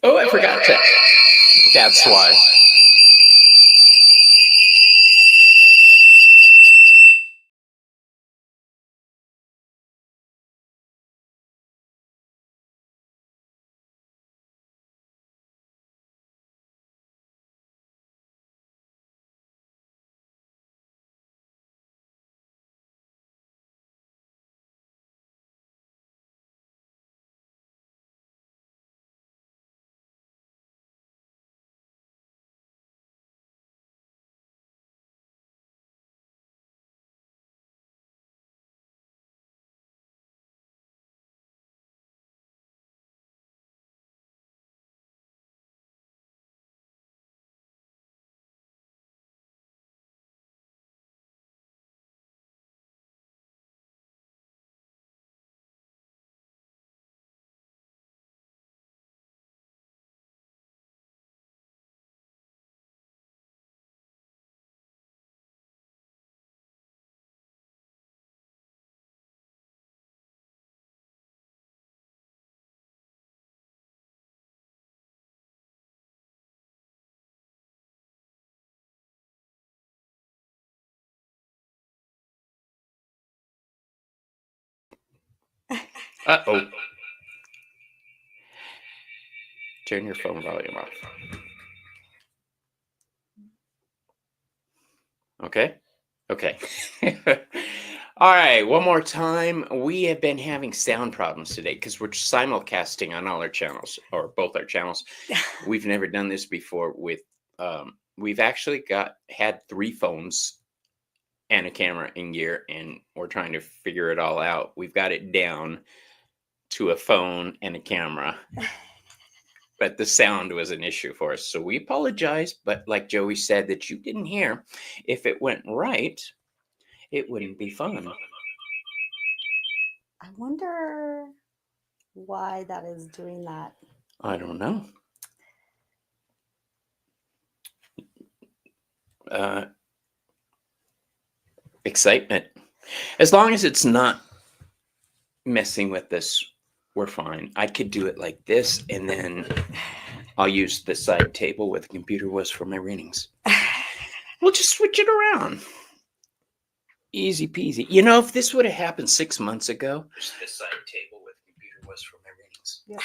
Oh, I forgot to. That's why. Uh-oh. Turn your phone volume off. Okay? Okay. All right, one more time. We have been having sound problems today because we're simulcasting on all our channels, or both our channels. We've never done this before with we've actually had 3 phones and a camera in gear, and we're trying to figure it all out. We've got it down to a phone and a camera. But the sound was an issue for us. So we apologize, but like Joey said that you didn't hear, if it went right, it wouldn't be fun. I wonder why that is doing that. I don't know. Excitement. As long as it's not messing with this, we're fine. I could do it like this, and then I'll use the side table where the computer was for my readings. We'll just switch it around. Easy peasy. You know, if this would have happened 6 months ago, the side table where the computer was for my readings. Yep.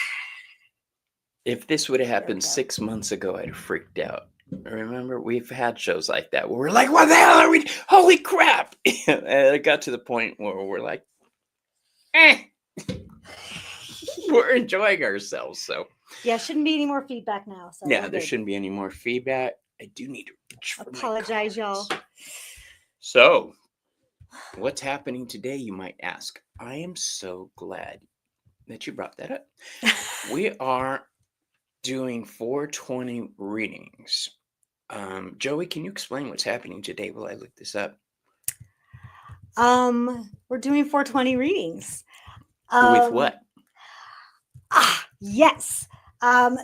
If this would have happened 6 months ago, I'd have freaked out. Remember, we've had shows like that where we're like, what the hell are we? Holy crap. And it got to the point where we're like, we're enjoying ourselves. So, yeah, shouldn't be any more feedback now. So yeah, there shouldn't be any more feedback. I do need to reach for apologize, y'all. So, what's happening today, you might ask? I am so glad that you brought that up. We are doing 420 readings. Joey, can you explain what's happening today while I look this up? We're doing 420 readings. With what? Yes.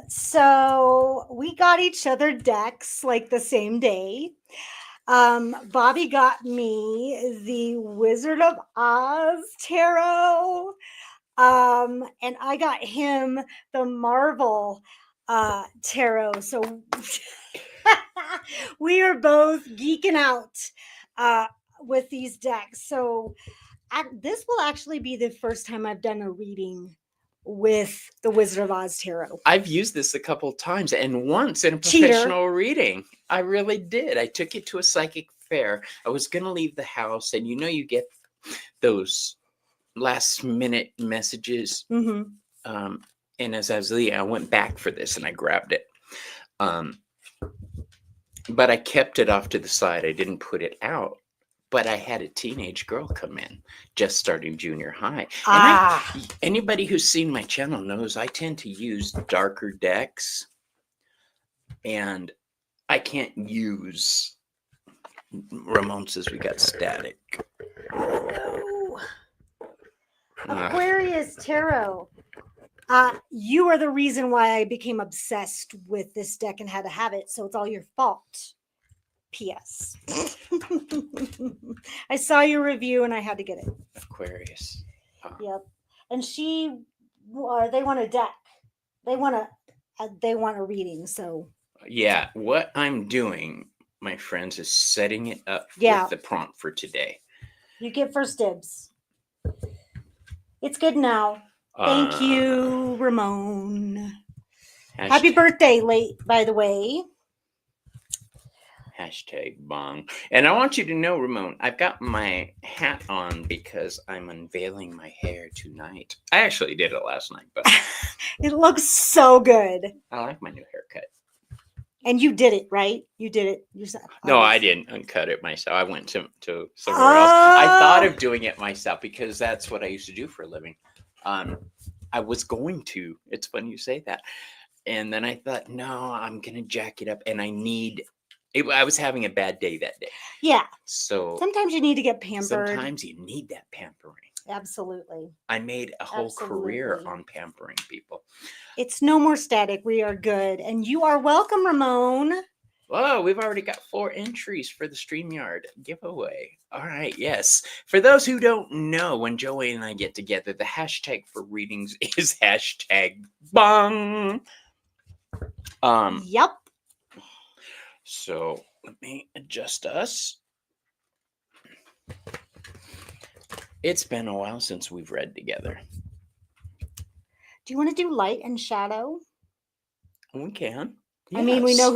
So we got each other decks like the same day. Bobby got me the Wizard of Oz tarot. And I got him the Marvel tarot. So we are both geeking out with these decks. So this will actually be the first time I've done a reading with the Wizard of Oz tarot. I've used this a couple times, and once in a professional reading. I really did. I took it to a psychic fair. I was going to leave the house, and you get those last minute messages. Mm-hmm. And as I was leaving, I went back for this and I grabbed it. But I kept it off to the side. I didn't put it out. But I had a teenage girl come in, just starting junior high. And anybody who's seen my channel knows I tend to use darker decks. And I can't use Ramon says we got static. Oh. Aquarius tarot. You are the reason why I became obsessed with this deck and had to have it. So it's all your fault. P.S. I saw your review and I had to get it. Aquarius. Yep. And they want a deck. They want they want a reading. So Yeah, what I'm doing, my friends, is setting it up Yeah. with the prompt for today. you get first dibs. It's good now. Thank you, Ramon. Happy Hashtag, birthday, late, by the way. hashtag bong. And I want you to know, Ramon, I've got my hat on because I'm unveiling my hair tonight. I actually did it last night, but It looks so good. I like my new haircut. And you did it, right? You did it yourself. No, I didn't uncut it myself. I went to somewhere else. I thought of doing it myself because that's what I used to do for a living. I was going to. It's funny you say that. And then I thought, no, I'm gonna jack it up, and I need. I was having a bad day that day, Yeah. so Sometimes you need to get pampered. sometimes you need that pampering. Absolutely. I made a whole career Absolutely. on pampering people. It's no more static. We are good. And you are welcome, Ramon. Whoa, we've already got 4 entries for the StreamYard giveaway. All right, yes. For those who don't know, when Joey and I get together, the hashtag for readings is hashtag bong. Yep. So let me adjust us. It's been a while since we've read together. Do you want to do light and shadow? We can. I mean, we Yes. know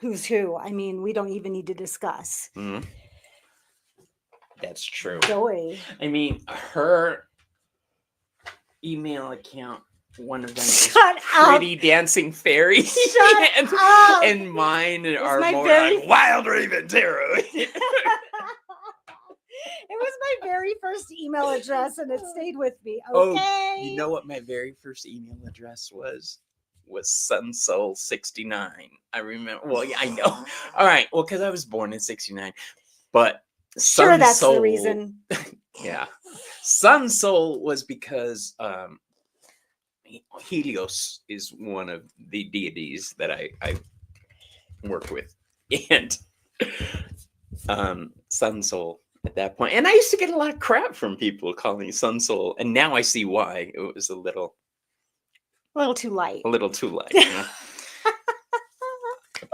who's who. I mean, we don't even need to discuss. Mhm. That's true. Joy. I mean, her email account, one of them is Shut Pretty Dancing Fairy. Shut and, up. and mine are my more very- like Wild Raven Tarot. It was my very first email address and it stayed with me. Oh, Okay. you know what my very first email address was sunsoul69. I remember. Well, yeah, I know. All right. Well, because I was born in 69. But Sure, that's the Sunsoul- reason. Yeah. Sun Soul was because Helios is one of the deities that I work with. And Sun Soul at that point. And I used to get a lot of crap from people calling me Sun Soul. And now I see why. It was a little too light. too light. You know?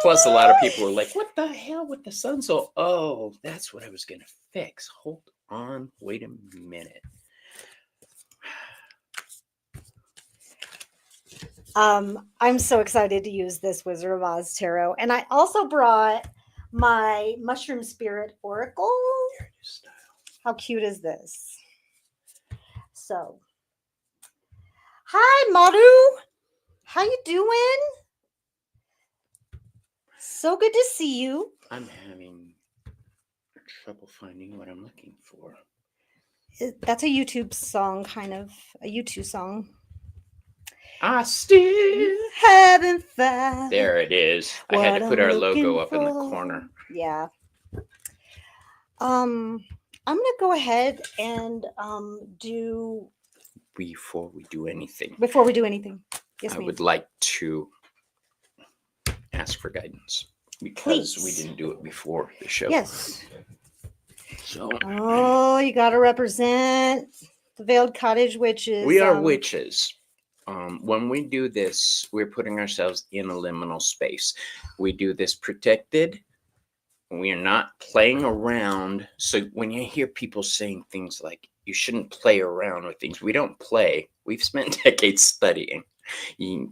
Plus, a lot of people were like, what the hell with the Sun Soul? Oh, that's what I was going to fix. Hold on. Wait a minute. I'm so excited to use this Wizard of Oz tarot. And I also brought my Mushroom Spirit Oracle. How cute is this? So, hi, Maru. How you doing? So good to see you. I'm having trouble finding what I'm looking for. That's a YouTube song, kind of a YouTube song. I still Haven't found. There it is. I had to what put I'm our logo looking up in the for. corner. Yeah. I'm gonna go ahead and do Before we do anything, before we do anything. Yes, I ma'am. would like to ask for guidance because we Please. didn't do it before the show. Yes. So Oh, you gotta represent the Veiled Cottage Witches. we are witches. When we do this, we're putting ourselves in a liminal space. We do this protected. We are not playing around. So when you hear people saying things like, you shouldn't play around with things, we don't play. We've spent decades studying.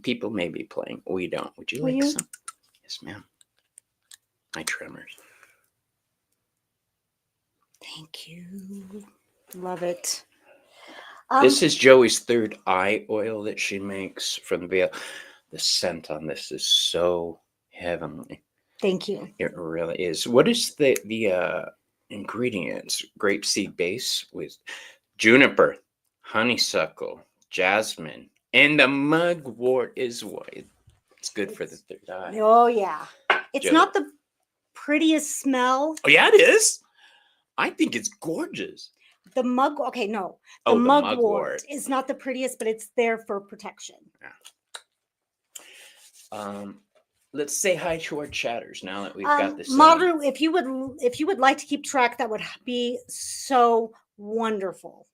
People may be playing. We don't. Would you Will like you? some? Yes, ma'am. My tremors. Thank you. Love it. This is Joey's third eye oil that she makes from the Veil. The scent on this is so heavenly. Thank you. It really is. What is the ingredients? Grapeseed base with juniper, honeysuckle, jasmine, and the mugwort is white. It's good for the third eye. Oh yeah. It's Joe. not the prettiest smell. Oh yeah, it is. I think it's gorgeous. The mug. Okay, no. The, Oh, the mugwort mugwort. is not the prettiest, but it's there for protection. Let's say hi to our chatters now that we've got this. Maru, if you would like to keep track, that would be so wonderful.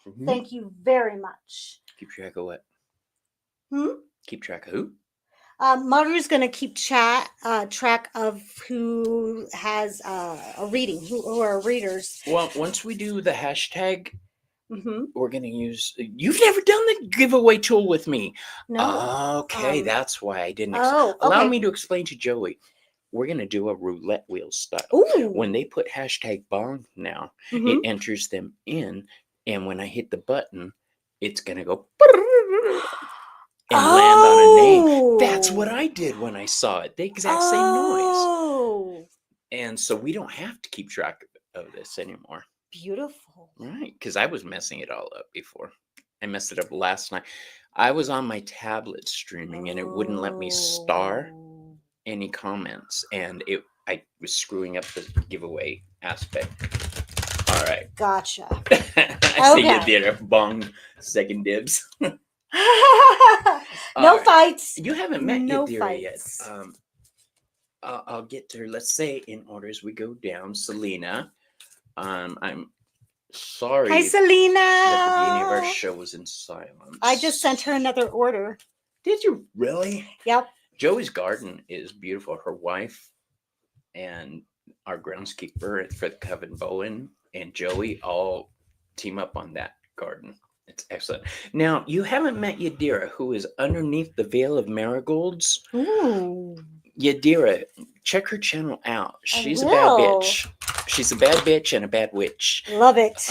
Mhm. Thank you very much. Keep track of what? Hmm? Keep track of who? Maru's going to keep track of who has a reading, who are readers. Well, once we do the hashtag, Hmm. we're gonna use. You've never done the giveaway tool with me. No. Okay, Um, that's why I didn't. Oh, Allow okay. me to explain to Joey. We're gonna do a roulette wheel style. Ooh. When they put hashtag bong now, Mhm. it enters them in, and when I hit the button, it's gonna go and land on a name. That's what I did when I saw it. The exact same noise. Oh, And so we don't have to keep track of this anymore. beautiful. Right, because I was messing it all up before. I messed it up last night. I was on my tablet streaming and it wouldn't let me star Oh. any comments, and I was screwing up the giveaway aspect. All right. Gotcha. I see you Okay. did a bong second dibs. No All right. fights. You haven't met No Yadira yet. fights. I'll get to her. Let's say in order as we go down. Selena. I'm sorry Hi, that the beginning of our Selena. show was in silence. I just sent her another order. Did you really? Yep. Joey's garden is beautiful. Her wife and our groundskeeper for the Coven Bowen and Joey all team up on that garden. It's excellent. Now, you haven't met Yadira, who is underneath the veil of marigolds. Ooh. Yadira, check her channel out. She's a bad will. bitch. She's a bad bitch and a bad witch. Love it.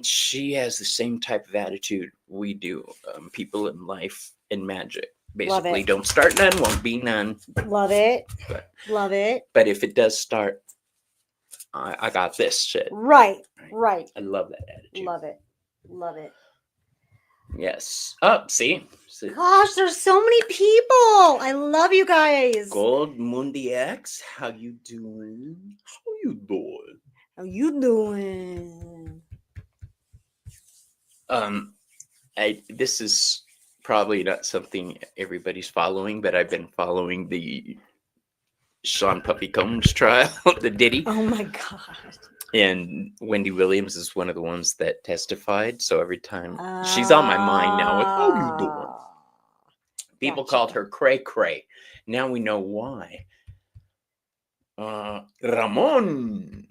She has the same type of attitude we do. People in life and magic. Basically, it. don't start none, won't be none. Love it. But, Love it. but if it does start, I got this shit. Right. Right. I love that attitude. Love it. Love it. Yes. Up. See. Gosh, there's so many people. I love you guys. Gold Mundi X. How you doing? How you doing? How you doing? This is probably not something everybody's following, but I've been following the Sean Puffy Combs trial, the Diddy. Oh my God. And Wendy Williams is one of the ones that testified. So every time she's on my mind now with how you doing? People called her Cray Cray. Now we know why. Ramon.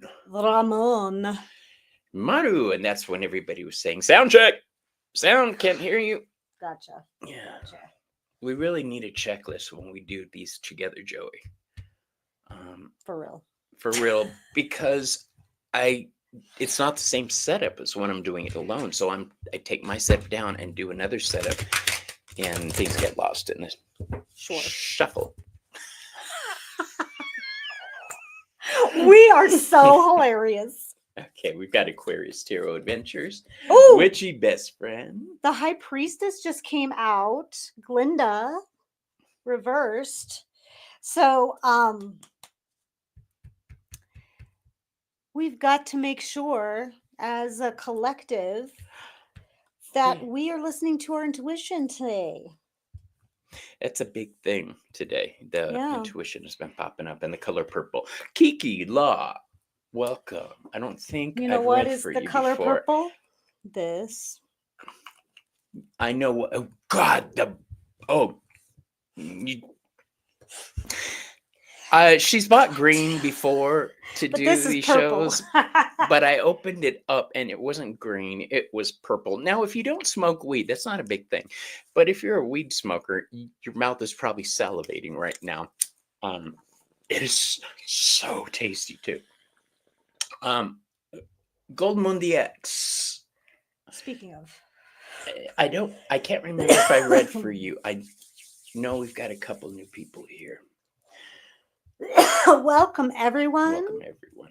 Maru. And that's when everybody was saying, sound check. Sound, can't hear you. Gotcha. Yeah. Gotcha. We really need a checklist when we do these together, Joey. For real. For real, because it's not the same setup as when I'm doing it alone. So I take my setup down and do another setup, and things get lost in this shuffle. We are so hilarious. Okay, we've got Aquarius Tarot Adventures. Ooh, Witchy Best Friend. the High Priestess just came out. Glinda reversed. So we've got to make sure as a collective that we are listening to our intuition today. That's a big thing today. The Yeah. intuition has been popping up, and the color purple. Kiki Law, welcome. I don't think You know I've what read is for the you color before. purple? This. I know what. Oh God, she's bought green before to But do this these is purple. shows, but I opened it up and it wasn't green; it was purple. Now, if you don't smoke weed, that's not a big thing. But if you're a weed smoker, your mouth is probably salivating right now. It is so tasty too. Gold Mundi X. Speaking of, I can't remember if I read for you. I know we've got a couple new people here. welcome everyone. Welcome everyone.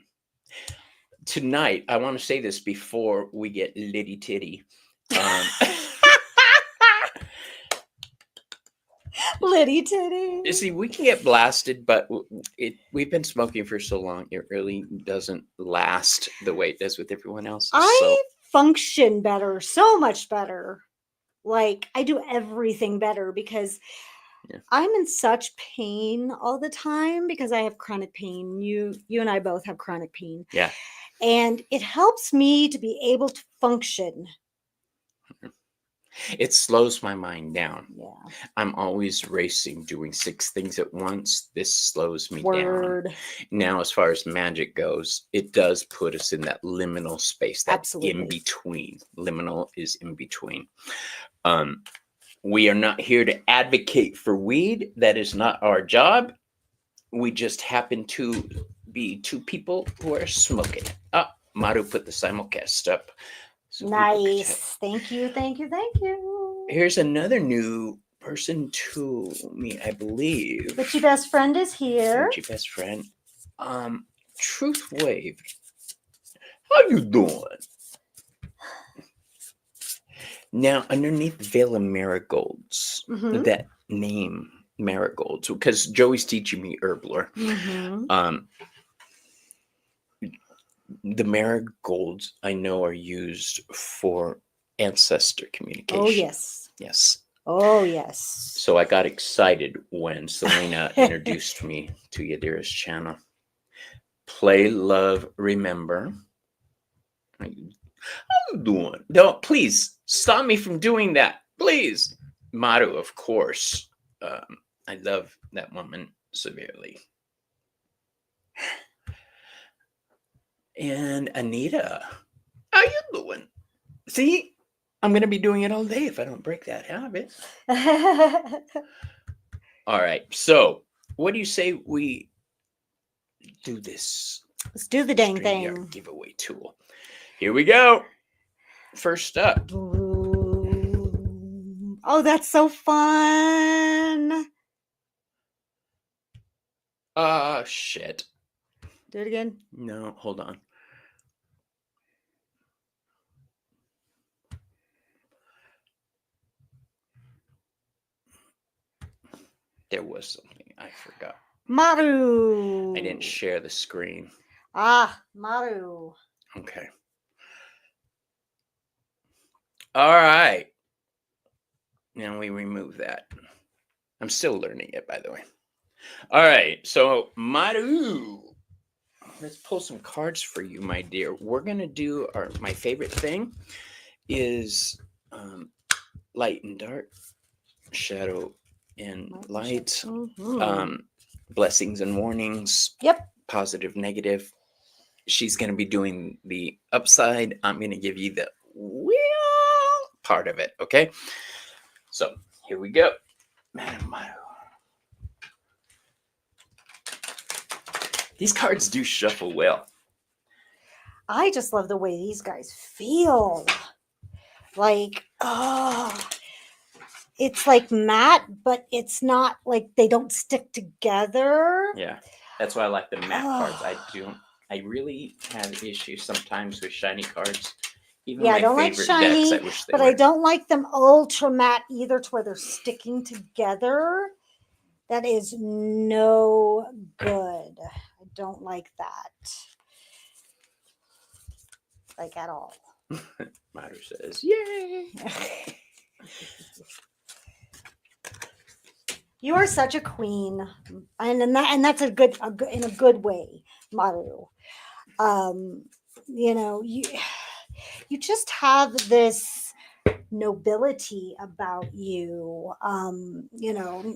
Tonight, I want to say this before we get litty titty. Liddy titty. See, we can get blasted, but we've been smoking for so long, it really doesn't last the way it does with everyone else. I function better, so much better. Like I do everything better because I'm in such pain all the time because I have chronic pain. You and I both have chronic pain. Yeah. And it helps me to be able to function. It slows my mind down. Yeah. I'm always racing, doing 6 things at once. This slows me down. Word. Now, as far as magic goes, it does put us in that liminal space, that in Absolutely. between. Liminal is in between. We are not here to advocate for weed. That is not our job. We just happen to be 2 people who are smoking it. Maru put the simulcast up. so people could check. Nice. Thank you. Thank you. Thank you. Here's another new person to me, I believe. But your best friend is here. Your best friend. Truth Wave. How you doing? Now, underneath Veil of Marigolds, Mhm. that name Marigolds, because Joey's teaching me Herbler. Mhm. The marigolds I know are used for ancestor communication. Oh, yes. Yes. Oh, yes. So I got excited when Selena introduced me to Yadira's channel. Play, love, remember. How you doing? Don't, please stop me from doing that. Please. Maru, of course. I love that woman severely. And Anita, how you doing? See, I'm going to be doing it all day if I don't break that habit. All right. So, what do you say we do this? Let's do the dang StreamYard thing. giveaway tool. Here we go. First up. Boom. Oh, that's so fun. Shit. Do it again. No, hold on. There was something I forgot. Maru. I didn't share the screen. Maru. Okay. All right. Now we remove that. I'm still learning it, by the way. All right. So, Maru, let's pull some cards for you, my dear. We're going to do my favorite thing is light and dark, shadow and light, blessings and warnings. Yep. Positive, negative. She's going to be doing the upside. I'm going to give you the wheel part of it. Okay. So here we go. Madam Maru. These cards do shuffle well. I just love the way these guys feel. Like, it's like matte, but it's not like they don't stick together. Yeah, that's why I like the matte cards. I really have issues sometimes with shiny cards. Even Yeah, my I don't like favorite shiny, decks, I wish they but were. I don't like them ultra matte either, to where they're sticking together. That is no good. I don't like that. Like at all. Maru says, "Yay!" You are such a queen, and that's a good in a good way, Maru. You know, you just have this nobility about you. You know,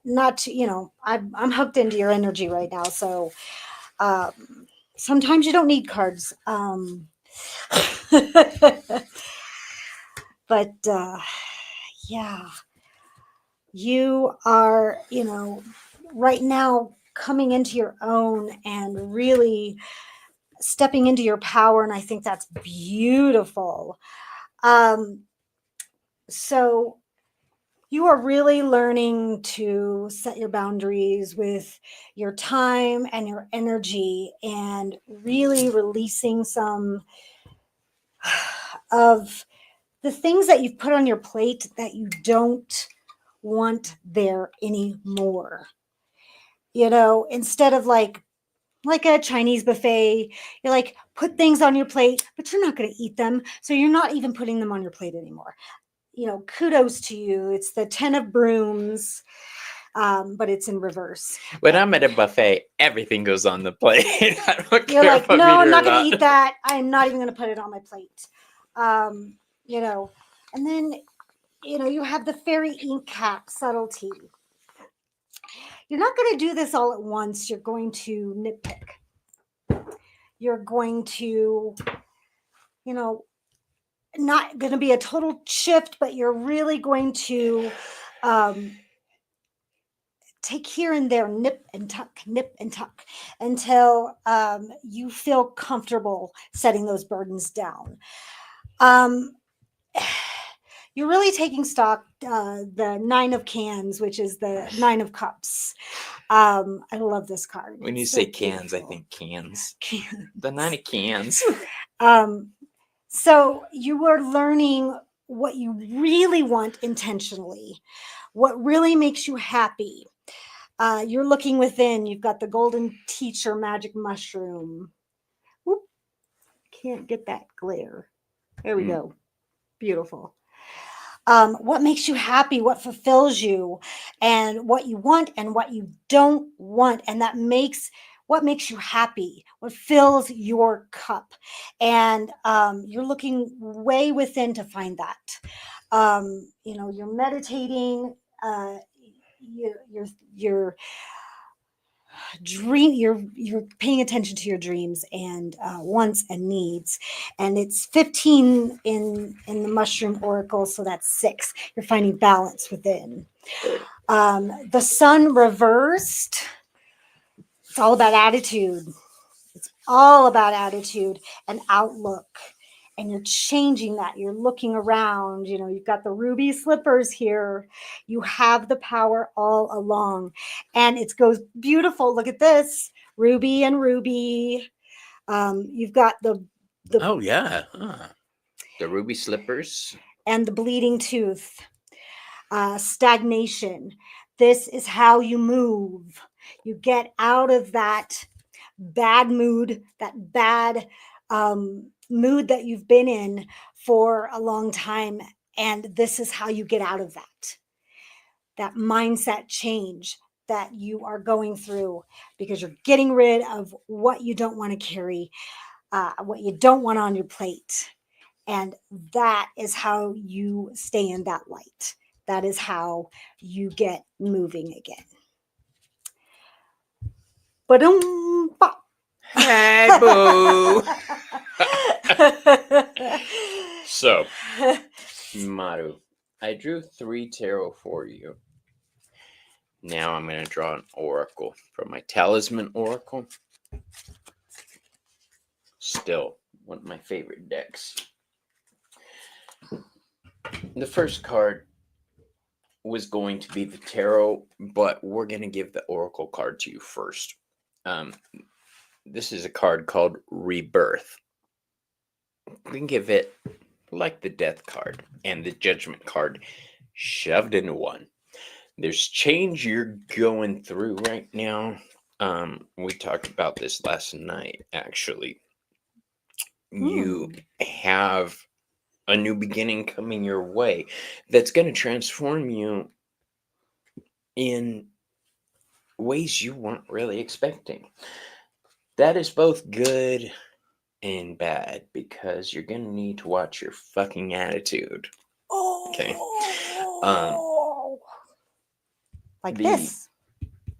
not to, you know, I'm hooked into your energy right now, so sometimes you don't need cards. But yeah, you are, you know, right now coming into your own and really stepping into your power, and I think that's beautiful. So you are really learning to set your boundaries with your time and your energy, and really releasing some of the things that you've put on your plate that you don't want there anymore. You know, instead of like a Chinese buffet, you're like, put things on your plate, but you're not going to eat them. So you're not even putting them on your plate anymore. You know, kudos to you. It's the 10 of brooms, but it's in reverse. When I'm at a buffet, everything goes on the plate. I don't You're care like, if I'm no, I'm eating not or going to eat that. I'm not even going to put it on my plate. You know, and then you have the fairy ink cap subtlety. You're not going to do this all at once. You're going to nitpick. You're going to, not going to be a total shift, but you're really going to take here and there, nip and tuck until you feel comfortable setting those burdens down. You're really taking stock, the 9 of cans, which is the 9 of cups. I love this card. When you It's say so cans, I beautiful. think cans. Cans. The 9 of cans. So you are learning what you really want intentionally, what really makes you happy. You're looking within. You've got the golden teacher magic mushroom. Whoop. Can't get that glare. There we go. Beautiful. What makes you happy, what fulfills you, and what you want and what you don't want. And what makes you happy, what fills your cup. And you're looking way within to find that. You're meditating, you're you're paying attention to your dreams and wants and needs, and it's 15 in the mushroom oracle, so that's 6. You're finding balance within. The sun reversed, it's all about attitude. It's all about attitude and outlook, and you're changing that. You're looking around. You've got the ruby slippers here. You have the power all along, and it goes beautiful. Look at this, ruby and ruby. You've got the Oh yeah, the ruby slippers and the bleeding tooth. Stagnation. This is how you move. You get out of that bad mood, that bad mood that you've been in for a long time. And this is how you get out of that mindset change that you are going through, because you're getting rid of what you don't want to carry, what you don't want on your plate. And that is how you stay in that light. That is how you get moving again. Ba-dum, ba. Hey, boo. So, Maru, I drew 3 tarot for you. Now I'm going to draw an oracle from my talisman oracle. Still one of my favorite decks. The first card was going to be the tarot, but we're going to give the oracle card to you first. This is a card called Rebirth. We can give it like the Death card and the Judgment card shoved into one. There's change you're going through right now. We talked about this last night, actually. You have a new beginning coming your way that's going to transform you in ways you weren't really expecting. That is both good and bad, because you're going to need to watch your fucking attitude. Okay. Like this.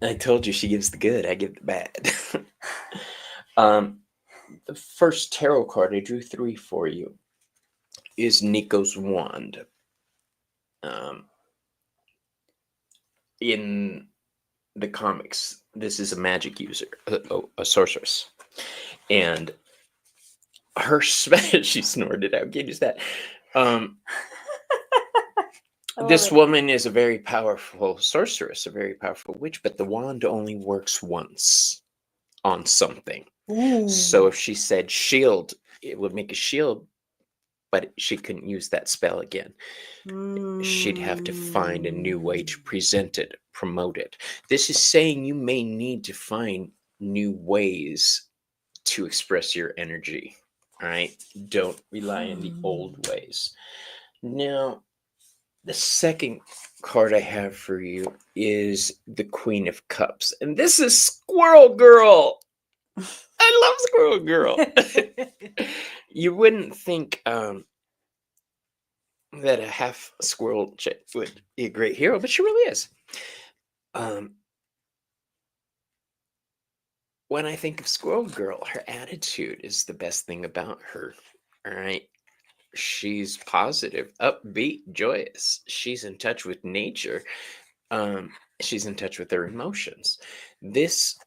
I told you she gives the good, I give the bad. The first tarot card, I drew 3 for you, is Nico's Wand. In the comics, this is a magic user, a sorceress. And her spell, she snorted out, can't use that. This woman is a very powerful sorceress, a very powerful witch, but the wand only works once on something. So if she said shield, it would make a shield, but she couldn't use that spell again. She'd have to find a new way to present it, promote it. This is saying you may need to find new ways to express your energy. All right? Don't rely on the old ways. Now, the second card I have for you is the Queen of Cups. And this is Squirrel Girl. I love Squirrel Girl. You wouldn't think that a half squirrel chick would be a great hero, but she really is. Um, when I think of Squirrel Girl, her attitude is the best thing about her. All right. She's positive, upbeat, joyous. She's in touch with nature. She's in touch with her emotions. This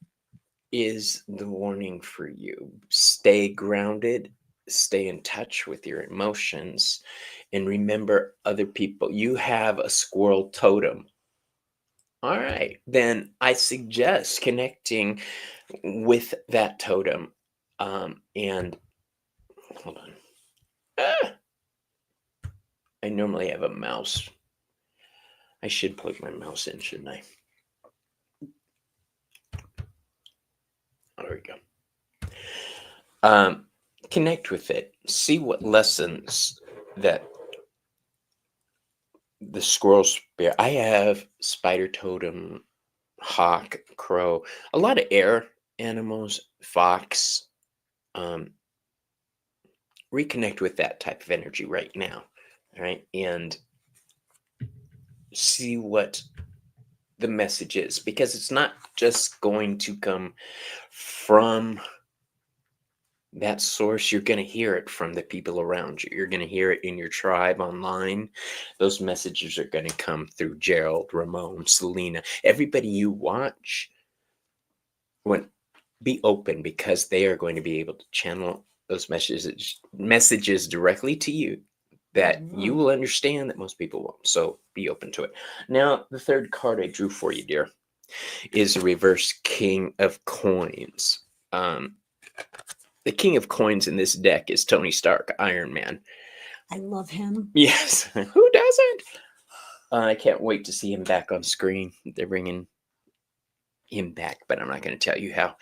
is the warning for you. Stay grounded, stay in touch with your emotions, and remember other people. You have a squirrel totem. All right, then I suggest connecting with that totem. And hold on. Ah, I normally have a mouse. I should plug my mouse in, shouldn't I? There we go. Connect with it. See what lessons that the squirrel spirit. I have spider totem, hawk, crow, a lot of air animals, fox. Um, reconnect with that type of energy right now. All right. And see what the message is, because it's not just going to come from that source. You're going to hear it from the people around you. You're going to hear it in your tribe online. Those messages are going to come through Gerald, Ramon, Selena, everybody you watch. When be open, because they are going to be able to channel those messages directly to you that you will understand that most people won't. So be open to it. Now, the third card I drew for you, dear, is a reverse King of Coins. The King of Coins in this deck is Tony Stark, Iron Man. I love him. Yes, who doesn't? I can't wait to see him back on screen. They're bringing him back, but I'm not going to tell you how.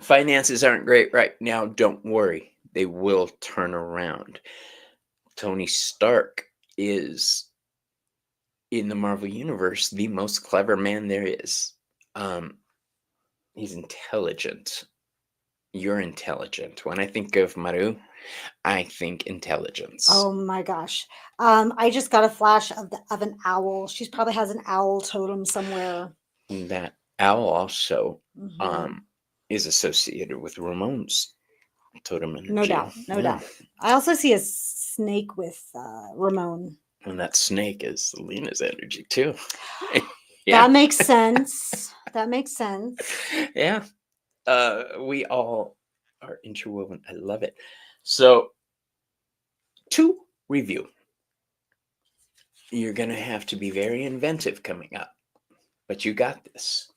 Finances aren't great right now. Don't worry. They will turn around. Tony Stark is, in the Marvel Universe, the most clever man there is. He's intelligent. You're intelligent. When I think of Maru, I think intelligence. Oh my gosh. I just got a flash of an owl. She probably has an owl totem somewhere. That owl also Mhm. is associated with Ramon's totem energy. No doubt. No doubt. I also see a snake with Ramon. And that snake is Selena's energy too. That makes sense. That makes sense. Yeah. We all are interwoven. I love it. So, to review, you're going to have to be very inventive coming up, but you got this.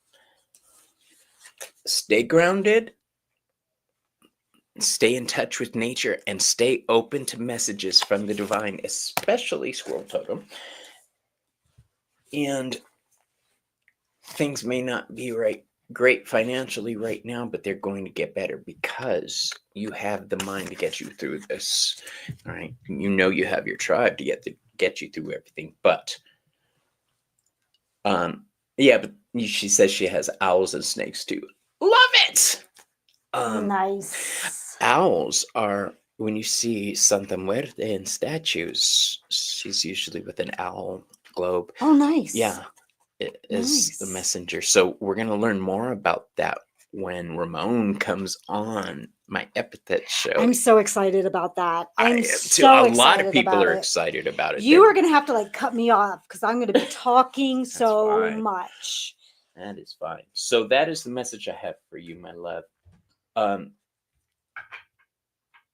Stay grounded, stay in touch with nature, and stay open to messages from the divine, especially Squirrel Totem. And things may not be great financially right now, but they're going to get better because you have the mind to get you through this. All right. You know you have your tribe to get you through everything. But yeah, but she says she has owls and snakes too. Love it. Nice. Owls are, when you see Santa Muerte in statues, she's usually with an owl globe. Oh, nice. Yeah. It is the messenger. So we're going to learn more about that when Ramon comes on my epithet show. I'm so excited about that. I'm so a excited. lot of people about are it. excited about it. You are going to have to like cut me off because I'm going to be talking so fine. much. That is fine. So that is the message I have for you, my love.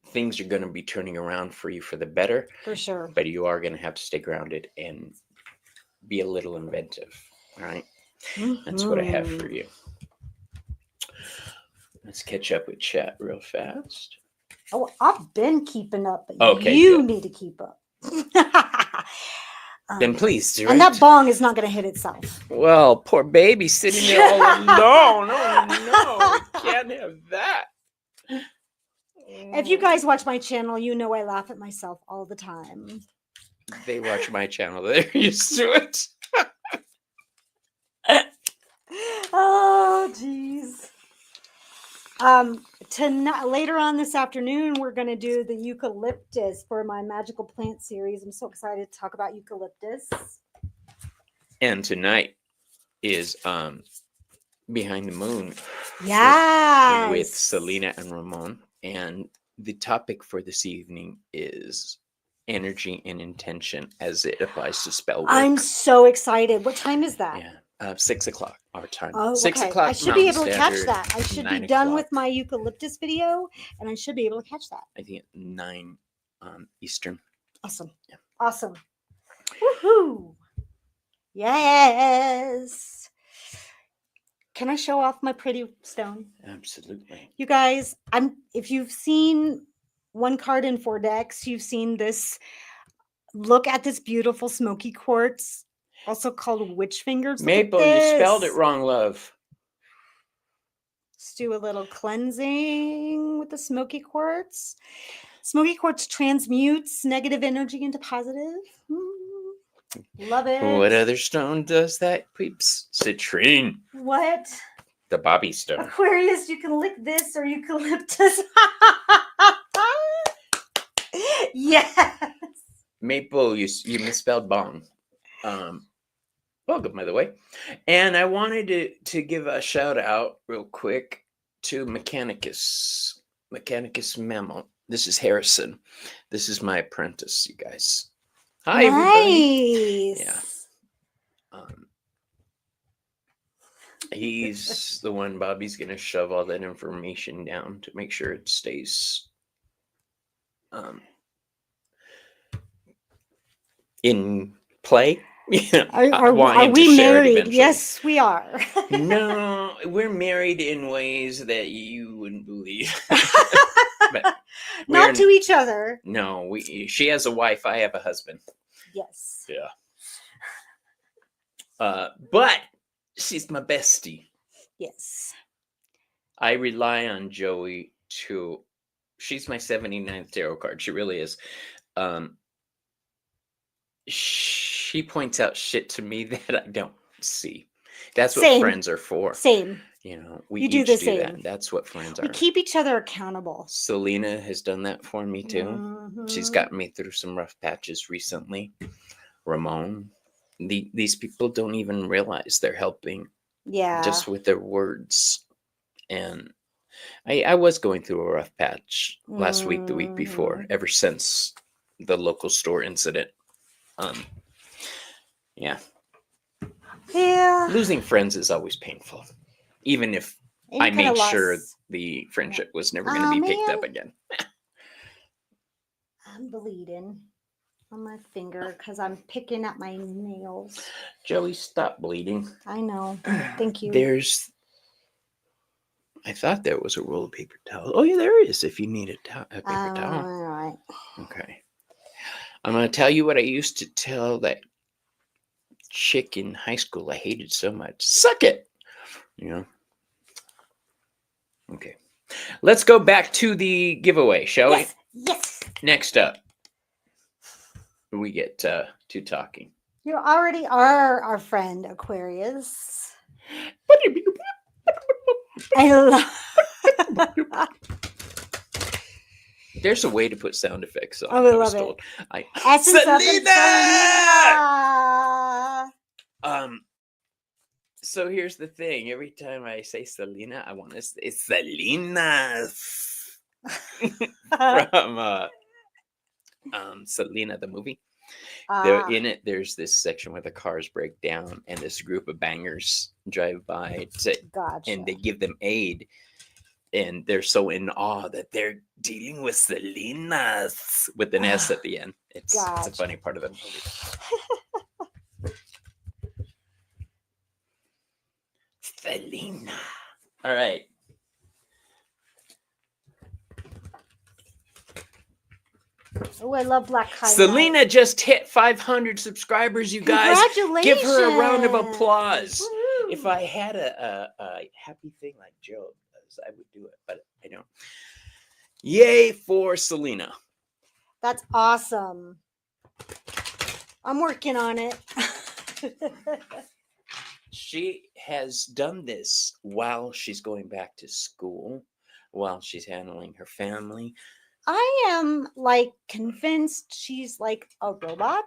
Things are going to be turning around for you for the better. For sure. But you are going to have to stay grounded and be a little inventive. All right. That's what I have for you. Let's catch up with chat real fast. Oh, I've been keeping up, but Okay, you good. need to keep up. Then please do and it. that bong is not going to hit itself. Well, poor baby sitting there all alone. No, can't have that. If you guys watch my channel, you know I laugh at myself all the time. They watch my channel. They're used to it. Oh, jeez. tonight, later on this afternoon, we're going to do the eucalyptus for my magical plant series. I'm so excited to talk about eucalyptus. And tonight is Behind the Moon Yes. with Selena and Ramon. And the topic for this evening is energy and intention as it applies to spell work. I'm so excited. What time is that? Yeah, 6 o'clock our time. Oh, 6 okay. o'clock. I should be Mountain able to catch Standard, that. I should be 9 done o'clock. with my eucalyptus video, and I should be able to catch that. I think at 9 Eastern. Awesome. Yeah. Awesome. Woohoo! Yes. Can I show off my pretty stone? Absolutely. You guys, if you've seen One Card in 4 Decks, you've seen this. Look at this beautiful smoky quartz, also called witch fingers. Look at Maple, you spelled it this. wrong, love. Let's do a little cleansing with the smoky quartz. Smoky quartz transmutes negative energy into positive. Love it. What other stone does that, peeps? Citrine. What? The Bobby stone. Aquarius, you can lick this or eucalyptus. Yes. Maple, you misspelled bong. Welcome, by the way. And I wanted to give a shout out real quick to Mechanicus. Mechanicus Memo. This is Harrison. This is my apprentice, you guys. Hi, everybody. Nice. Yeah. He's the one Bobby's going to shove all that information down to make sure it stays in play. Yeah. Are want we him to share it married? eventually. Yes, we are. No, we're married in ways that you wouldn't believe. But Not to each other. no, she has a wife, I have a husband. Yes. Yeah. But she's my bestie. Yes. I rely on Joey to. She's my 79th tarot card. She really is. She points out shit to me that I don't see. That's what Same. friends are for. Same. You know, we You do each the do same. that. That's what friends We are. keep each other accountable. Selena has done that for me too. She's Mhm. gotten me through some rough patches recently. Ramon. These people don't even realize they're helping Yeah. just with their words. And I was going through a rough patch last week, the week before, ever since the local store incident. Yeah. Yeah. Losing friends is always painful. Even if I Any kinda made sure loss. the friendship was never going to be picked up man. again. I'm bleeding on my finger because I'm picking at my nails. Joey, stop bleeding. I know. Thank you. I thought there was a roll of paper towel. Oh, yeah, there is if you need a paper towel. All right. Okay. I'm going to tell you what I used to tell that chick in high school I hated so much. Suck it. You know? Okay. Let's go back to the giveaway, shall Yes. Yes. we? Next up, we get to talking. You already are our friend, Aquarius. I love. There's a way to put sound effects on. Oh, I was love it. told. Essence of Selena! Selena! So here's the thing. Every time I say Selena, I want to say Selena from Selena the movie. In it, there's this section where the cars break down and this group of bangers drive by Gotcha. and they give them aid. And they're so in awe that they're dealing with Selenas with an S at the end. It's a funny part of the movie. Selena. All right. Oh, I love Black Highlight. Selena just hit 500 subscribers, you guys. Congratulations. Give her a round of applause. Woo. If I had a happy thing like Joe does, I would do it, but I don't. Yay for Selena. That's awesome. I'm working on it. She has done this while she's going back to school. while she's handling her family. I am like convinced she's like a robot.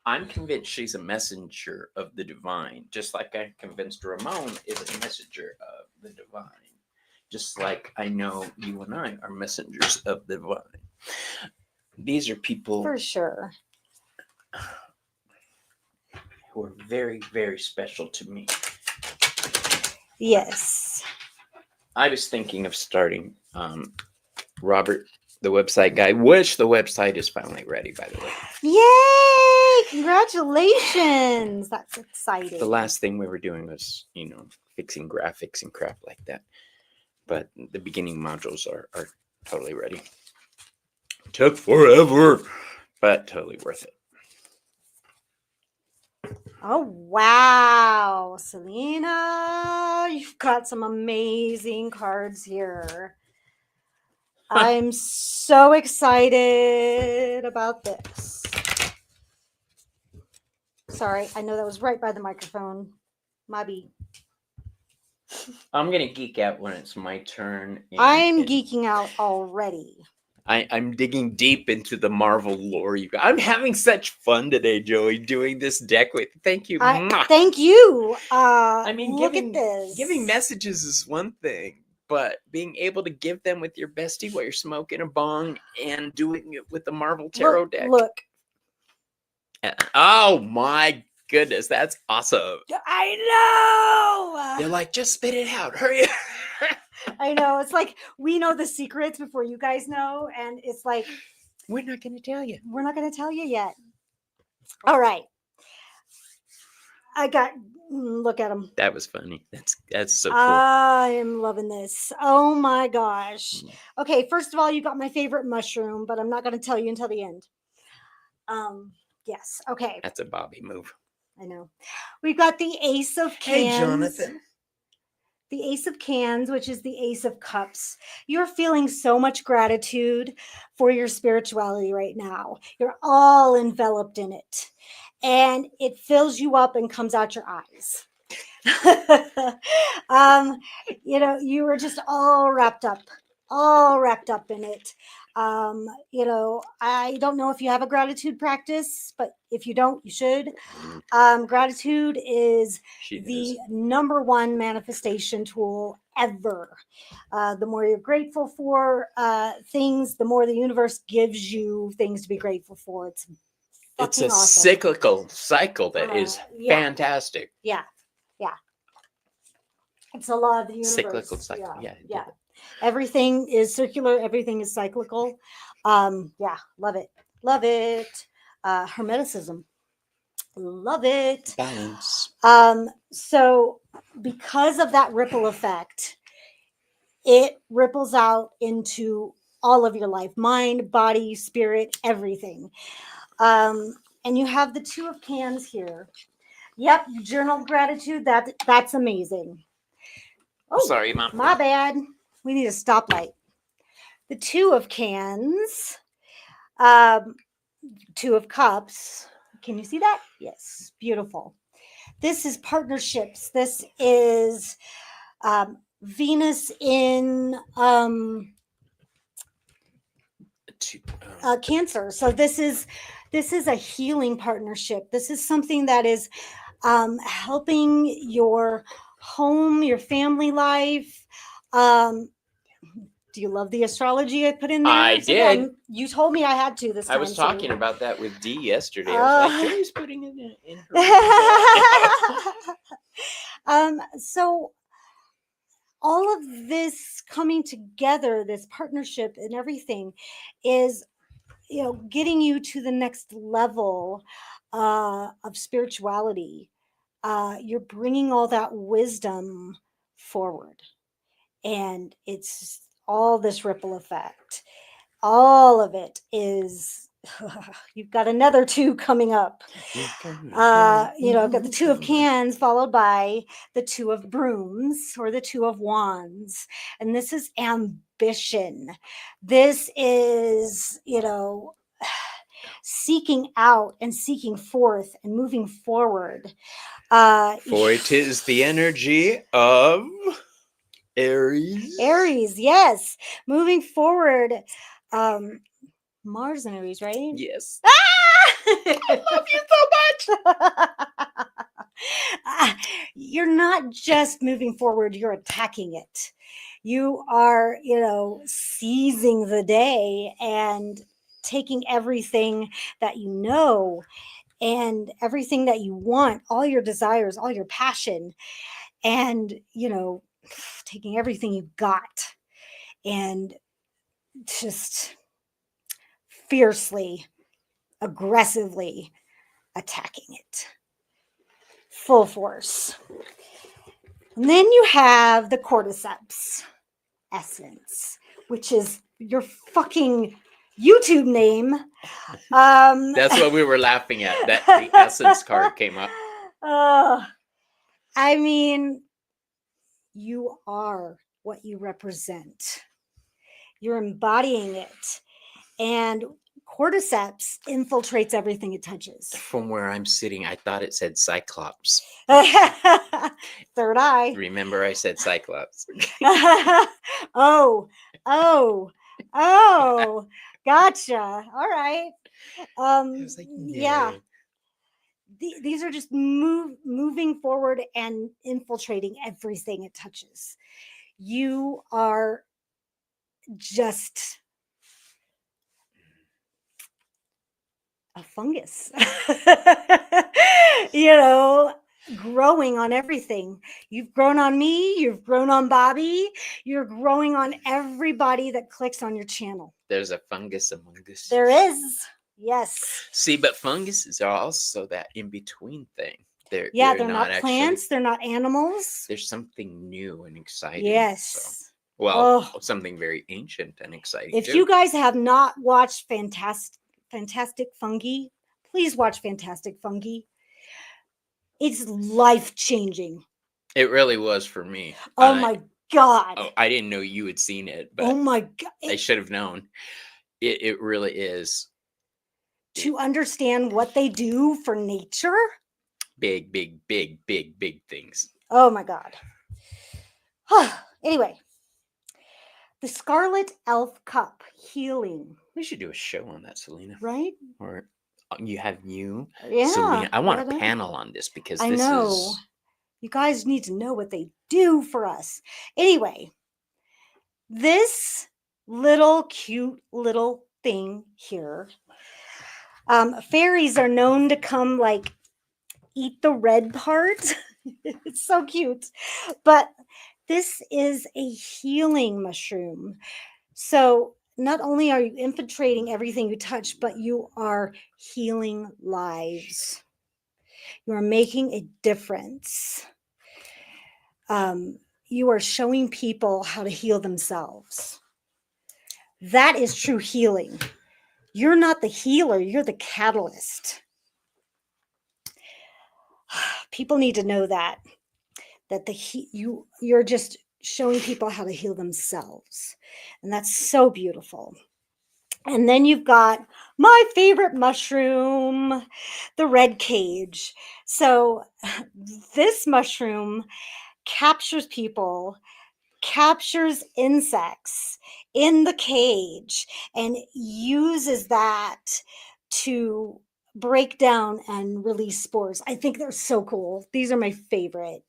I'm convinced she's a messenger of the divine, just like I'm convinced Ramon is a messenger of the divine. Just like I know you and I are messengers of the divine. These are people For sure. who are very, very special to me. Yes. I was thinking of starting Robert, the website guy. Wish the website is finally ready, by the way. Yay! Congratulations. That's exciting. The last thing we were doing was, fixing graphics and crap like that. But the beginning modules are totally ready. Took forever, but totally worth it. Oh, wow. Selena, you've got some amazing cards here. I'm so excited about this. Sorry, I know that was right by the microphone. Maybe. I'm going to geek out when it's my turn. I'm geeking out already. I'm digging deep into the Marvel lore. I'm having such fun today, Joey, doing this deck with. Thank you. Thank you. Look at this. Giving messages is one thing, but being able to give them with your bestie while you're smoking a bong and doing it with the Marvel Tarot deck. Look. Oh my goodness, that's awesome. I know. They're like, just spit it out. Hurry up. I know. It's like we know the secrets before you guys know. And it's like, we're not going to tell you. We're not going to tell you yet. All right. Look at them. That was funny. That's so cool. I am loving this. Oh my gosh. Okay. First of all, you got my favorite mushroom, but I'm not going to tell you until the end. Yes. Okay. That's a Bobby move. I know. We've got the Ace of Cans. Hey, Jonathan. The Ace of Cans, which is the Ace of Cups. You're feeling so much gratitude for your spirituality right now. You're all enveloped in it. And it fills you up and comes out your eyes. You were just all wrapped up in it. I don't know if you have a gratitude practice, but if you don't, you should. Gratitude is the number one manifestation tool ever. The more you're grateful for things, the more the universe gives you things to be grateful for. It's a awesome. Cyclical cycle that is fantastic. Yeah. It's a law of the universe. Cyclical cycle. Yeah. Everything is circular. Everything is cyclical. Love it. Hermeticism. Love it. Balance. So because of that ripple effect, it ripples out into all of your life, mind, body, spirit, everything. And you have the Two of Cans here. Yep, journal gratitude. That's amazing. Oh, sorry, Mom. My bad. We need a stoplight. The Two of Cans, Two of Cups. Can you see that? Yes, beautiful. This is partnerships. This is Venus in Cancer. So this is a healing partnership. This is something that is helping your home, your family life. Do you love the astrology I put in there? I did. You told me I had to this time. I was talking about that with Dee yesterday. I was like, Joey's putting it in her. So all of this coming together, this partnership and everything is, getting you to the next level of spirituality. You're bringing all that wisdom forward. And it's all this ripple effect. All of it is, you've got another two coming up. I've got the Two of Cans followed by the Two of Brooms or the Two of Wands. And this is ambition. This is, seeking out and seeking forth and moving forward. For it is the energy of Aries. Aries, yes. Moving forward, Mars and Aries, right? Yes. Ah! I love you so much. You're not just moving forward, you're attacking it. You are, seizing the day and taking everything that you know and everything that you want, all your desires, all your passion, and, taking everything you got and just fiercely, aggressively attacking it. Full force. And then you have the cordyceps essence, which is your fucking YouTube name. That's what we were laughing at. That the essence card came up. I mean, you are what you represent. You're embodying it. And cordyceps infiltrates everything it touches. From where I'm sitting, I thought it said Cyclops. Third eye. Remember, I said Cyclops. Oh, gotcha. All right. I was like, Yeah. no. These are just moving forward and infiltrating everything it touches. You are just a fungus, growing on everything. You've grown on me, you've grown on Bobby, you're growing on everybody that clicks on your channel. There's a fungus among us. There is. Yes. See, but funguses are also that in-between thing. They're not actually plants, they're not animals. There's something new and exciting. Yes. So, something very ancient and exciting. If too. you guys have not watched Fantastic Fungi, please watch Fantastic Fungi. It's life-changing. It really was for me. Oh my God. Oh, I didn't know you had seen it, but oh my God. I should have known. It really is. To understand what they do for nature. Big things. Oh my God. Anyway, the Scarlet Elf Cup healing. We should do a show on that, Selena. Right? Or you have you, Yeah. Selena. I want a panel on this because I this know. is. You guys need to know what they do for us. Anyway, this little cute little thing here. Fairies are known to come eat the red part. It's so cute. But this is a healing mushroom. So not only are you infiltrating everything you touch, but you are healing lives. You are making a difference. You are showing people how to heal themselves. That is true healing. You're not the healer, you're the catalyst. People need to know that you're just showing people how to heal themselves. And that's so beautiful. And then you've got my favorite mushroom, the red cage. So this mushroom captures people, captures insects in the cage, and uses that to break down and release spores. I think they're so cool. These are my favorite.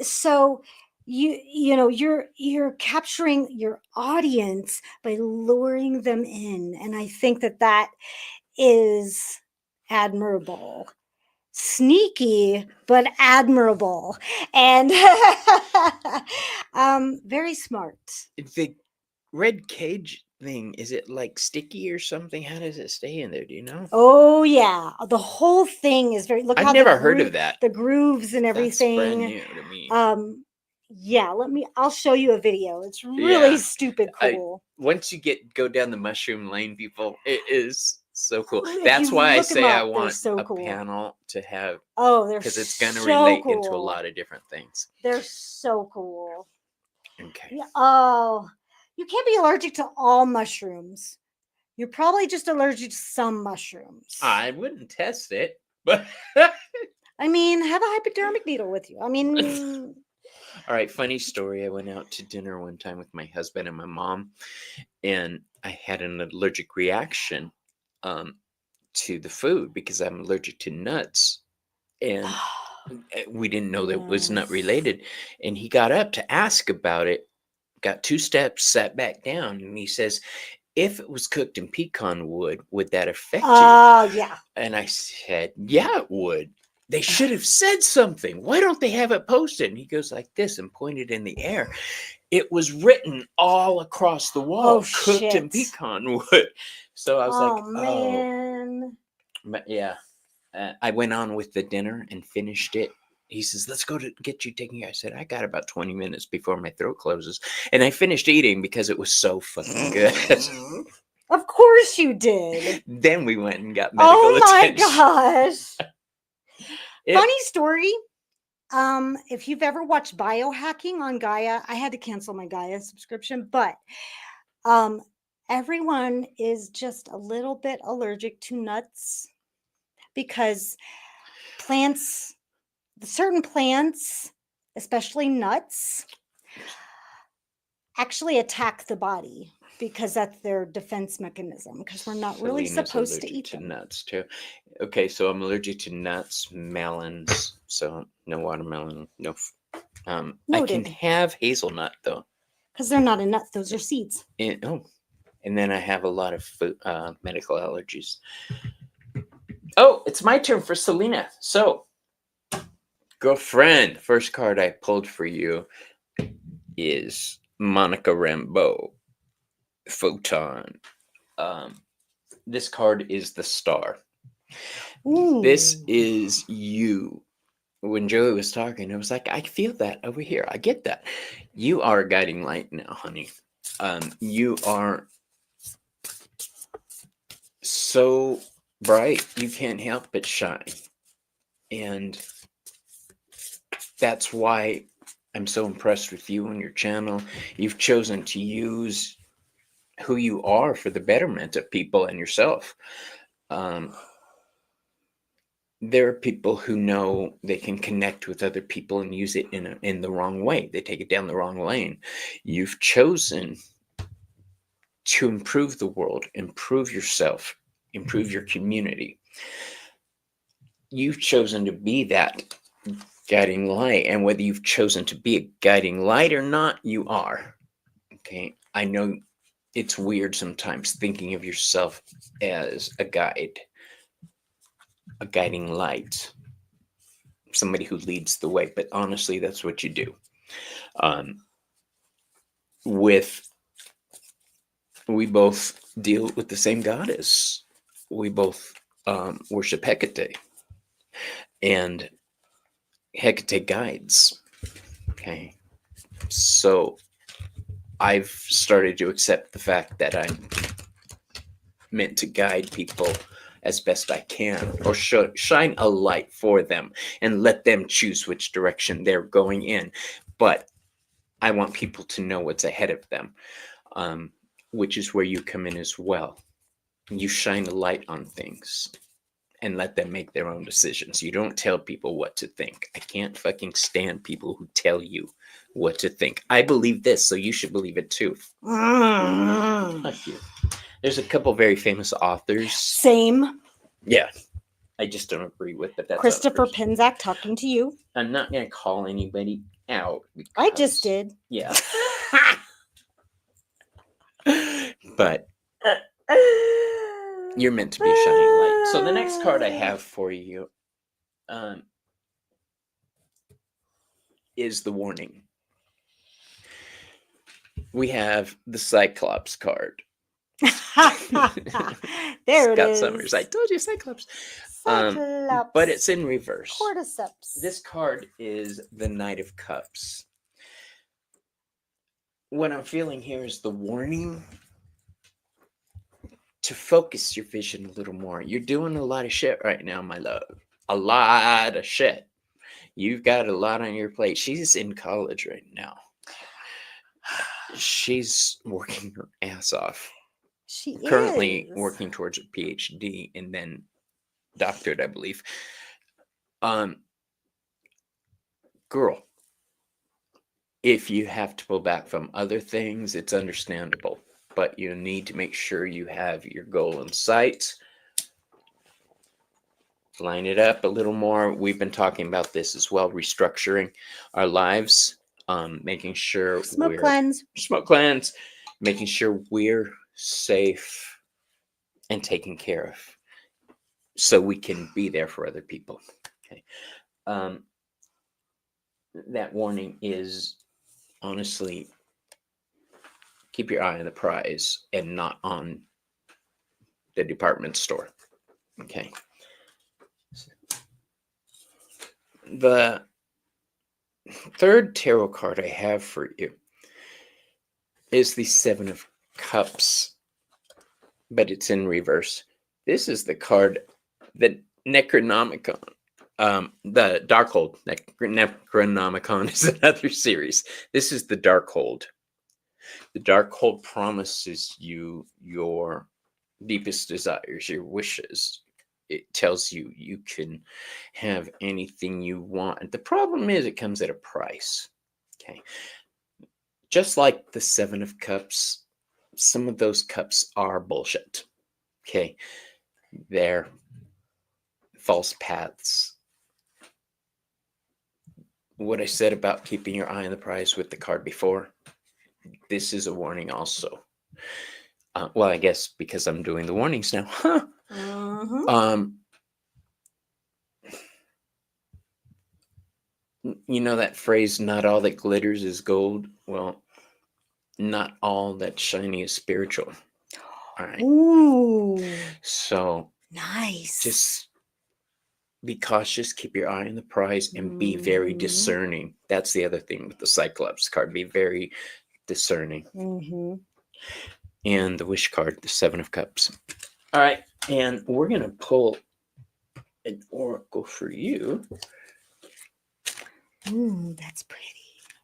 So you're capturing your audience by luring them in, and I think that is admirable. Sneaky but admirable, and very smart. The red cage thing, is it like sticky or something? How does it stay in there? Do you know? Oh yeah, the whole thing is very. Look, I've how never heard of that. The grooves and everything. That's brand new to me. Yeah, I'll show you a video. It's really stupid cool. Once you go down the mushroom lane, people, it is so cool. If That's you why I look 'em say I up, they're want so a cool. panel to have, Oh, they're because it's going to so relate cool. into a lot of different things. They're so cool. Okay. Yeah, oh, you can't be allergic to all mushrooms. You're probably just allergic to some mushrooms. I wouldn't test it, but I mean, have a hypodermic needle with you. I mean, All right, funny story. I went out to dinner one time with my husband and my mom, and I had an allergic reaction um, to the food because I'm allergic to nuts. And we didn't know that it was nut Yes. related. And he got up to ask about it, got 2 steps, sat back down, and he says, if it was cooked in pecan would that affect you? Oh, yeah. And I said, yeah, it would. They should have said something. Why don't they have it posted? And he goes like this and pointed in the air. It was written all across the Oh, wall, cooked in shit. pecan wood. So I was like, Oh, oh, man. but yeah. I went on with the dinner and finished it. He says, let's go to get you taken care. I said, I got about 20 minutes before my throat closes. And I finished eating because it was so fucking good. Of course you did. Then we went and got medical Oh my attention. gosh. It- Funny story. If you've ever watched biohacking on Gaia, I had to cancel my Gaia subscription, but everyone is just a little bit allergic to nuts because certain plants, especially nuts, actually attack the body because that's their defense mechanism, because we're not really Selena's supposed to allergic eat to them. nuts too. Okay, so I'm allergic to nuts, melons, so no watermelon, no. I can Noted. have hazelnut though. Because they're not a nut, those are seeds. And then I have a lot of food, medical allergies. Oh, it's my turn for Selena. So, girlfriend, first card I pulled for you is Monica Rambeau, Photon. This card is the star. This Ooh. is you. When Joey was talking, I was like, I feel that over here. I get that. You are a guiding light now, honey. You are so bright, you can't help but shine. And that's why I'm so impressed with you and your channel. You've chosen to use who you are for the betterment of people and yourself. There are people who know they can connect with other people and use it in the wrong way. They take it down the wrong lane. You've chosen to improve the world, improve yourself, improve your community. You've chosen to be that guiding light. And whether you've chosen to be a guiding light or not, you are. Okay. I know it's weird sometimes thinking of yourself as a guide, a guiding light, somebody who leads the way. But honestly, that's what you do. We both deal with the same goddess. We both worship Hecate, and Hecate guides. Okay. So I've started to accept the fact that I'm meant to guide people as best I can, or shine a light for them and let them choose which direction they're going in. But I want people to know what's ahead of them, which is where you come in as well. You shine a light on things and let them make their own decisions. You don't tell people what to think. I can't fucking stand people who tell you what to think. I believe this, so you should believe it too. Fuck you. There's a couple very famous authors. Same. Yeah. I just don't agree with it. That's Christopher Penczak talking to you. I'm not going to call anybody out. I just did. Yeah. But you're meant to be a shining light. So the next card I have for you is the warning. We have the Cyclops card. There it Scott is. Summers. I told you Cyclops. Cyclops. But it's in reverse. Cordyceps. This card is the Knight of Cups. What I'm feeling here is the warning to focus your vision a little more. You're doing a lot of shit right now, my love. A lot of shit. You've got a lot on your plate. She's in college right now. She's working her ass off. She Currently is working towards a PhD and then doctorate, I believe. Girl, If you have to pull back from other things, it's understandable, but you need to make sure you have your goal in sight. Line it up a little more. We've been talking about this as well, restructuring our lives, making sure Smoke cleanse. making sure we're safe and taken care of so we can be there for other people. Okay. That warning is honestly, keep your eye on the prize and not on the department store. Okay. The third tarot card I have for you is the Seven of Cups, but it's in reverse. This is the card, the Necronomicon. The Darkhold. Necronomicon is another series. This is the Darkhold. The Darkhold promises you your deepest desires, your wishes. It tells you you can have anything you want. The problem is it comes at a price. Okay. Just like the Seven of Cups, some of those cups are bullshit. Okay. They're false paths. What I said about keeping your eye on the prize with the card before, this is a warning also. Well, I guess because I'm doing the warnings now. Huh. You know that phrase, not all that glitters is gold? Well, not all that's shiny is spiritual. All right. Ooh, So nice. just be cautious, keep your eye on the prize, and be very discerning. That's the other thing with the Cyclops card. Be very discerning. And the Wish card, the Seven of Cups. All right. And we're going to pull an oracle for you. Ooh, that's pretty.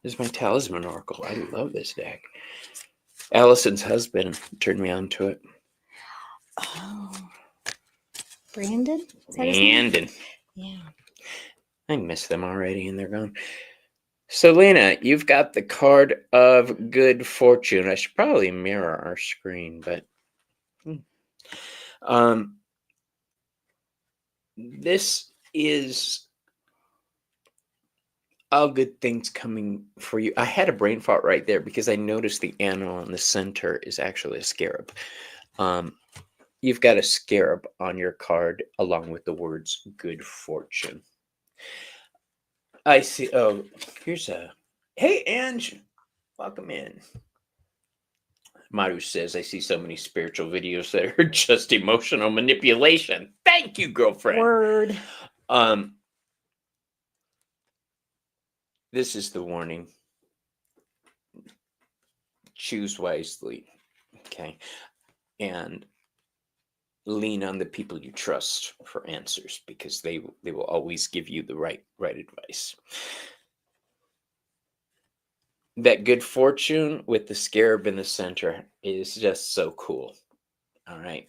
This is my talisman oracle. I love this deck. Allison's husband turned me on to it. Oh. Brandon? Is that his name? Brandon. Yeah. I miss them already and they're gone. Selena, you've got the card of good fortune. I should probably mirror our screen, but this is all good things coming for you. I had a brain fart right there because I noticed the animal in the center is actually a scarab. You've got a scarab on your card along with the words good fortune. I see. Oh, here's a. Hey, Ange. Welcome in. Maru says, I see so many spiritual videos that are just emotional manipulation. Thank you, girlfriend. Word. This is the warning. Choose wisely. Okay. And lean on the people you trust for answers because they will always give you the right advice. That good fortune with the scarab in the center is just so cool. All right.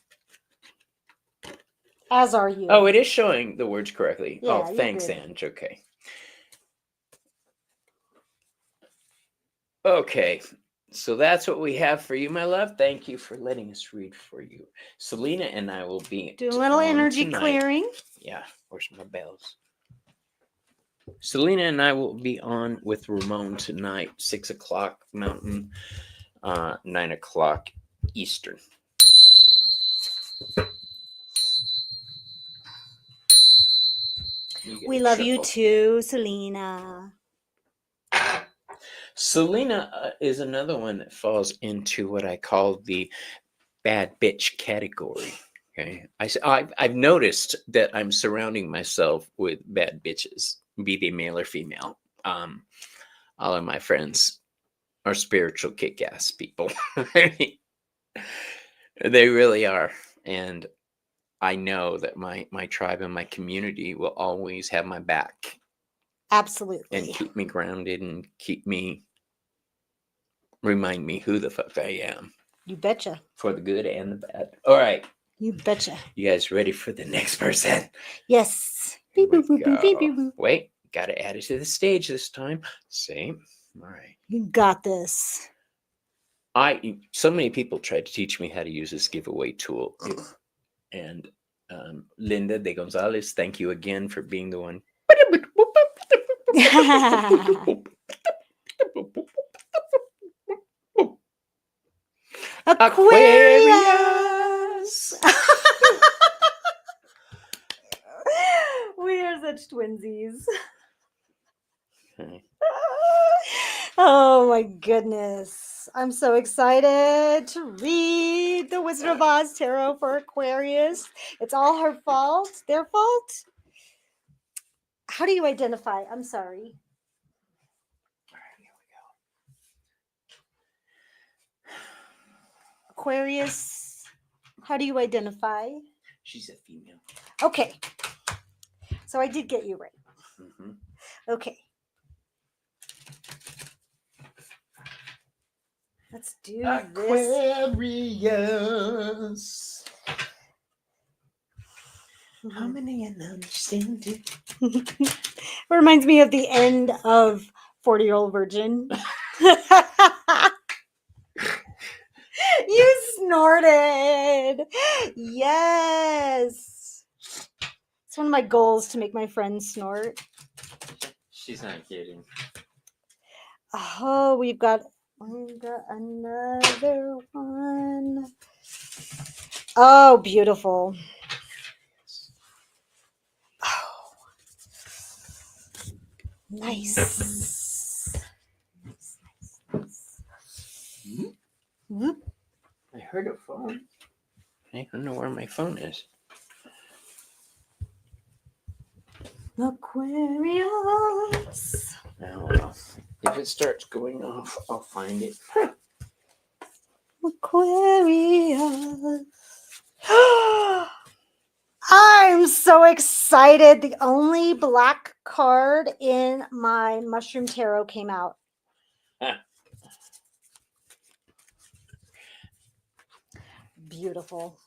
As are you. Oh, it is showing the words correctly. Yeah, oh, thanks, good. Ange. Okay. Okay. So that's what we have for you, my love. Thank you for letting us read for you. Selena and I will be doing a little energy tonight. clearing. Yeah. Where's my bells? Selena and I will be on with Ramon tonight, 6 o'clock Mountain, 9 o'clock Eastern. We love you too, Selena. Selena is another one that falls into what I call the bad bitch category. Okay, I've noticed that I'm surrounding myself with bad bitches, be they male or female. All of my friends are spiritual kick-ass people. They really are, and I know that my tribe and my community will always have my back. Absolutely. And keep me grounded and remind me who the fuck I am. You betcha. For the good and the bad. All right. You betcha. You guys ready for the next person? Yes. Beep, boop, boop, beep, beep, boop. Wait, gotta add it to the stage this time. Same. All right. You got this. So many people tried to teach me how to use this giveaway tool. And Linda de Gonzalez, thank you again for being the one. Aquarius. We are such twinsies. Okay. Oh my goodness. I'm so excited to read the Wizard of Oz Tarot for Aquarius. It's all her fault, their fault. How do you identify? I'm sorry. All right, here we go. Aquarius, how do you identify? She's a female. Okay. So I did get you right. Mm-hmm. Okay. Let's do this. Aquarius. How many and understand it? Reminds me of the end of 40-Year-Old Virgin. You snorted. Yes. It's one of my goals to make my friends snort. She's not kidding. Oh, we've got another one. Oh, beautiful. Oh. Nice. Whoop. I heard a phone. I don't know where my phone is. Aquarius. Oh, well. If it starts going off, I'll find it. Aquarius. I'm so excited. The only black card in my Mushroom Tarot came out. Beautiful.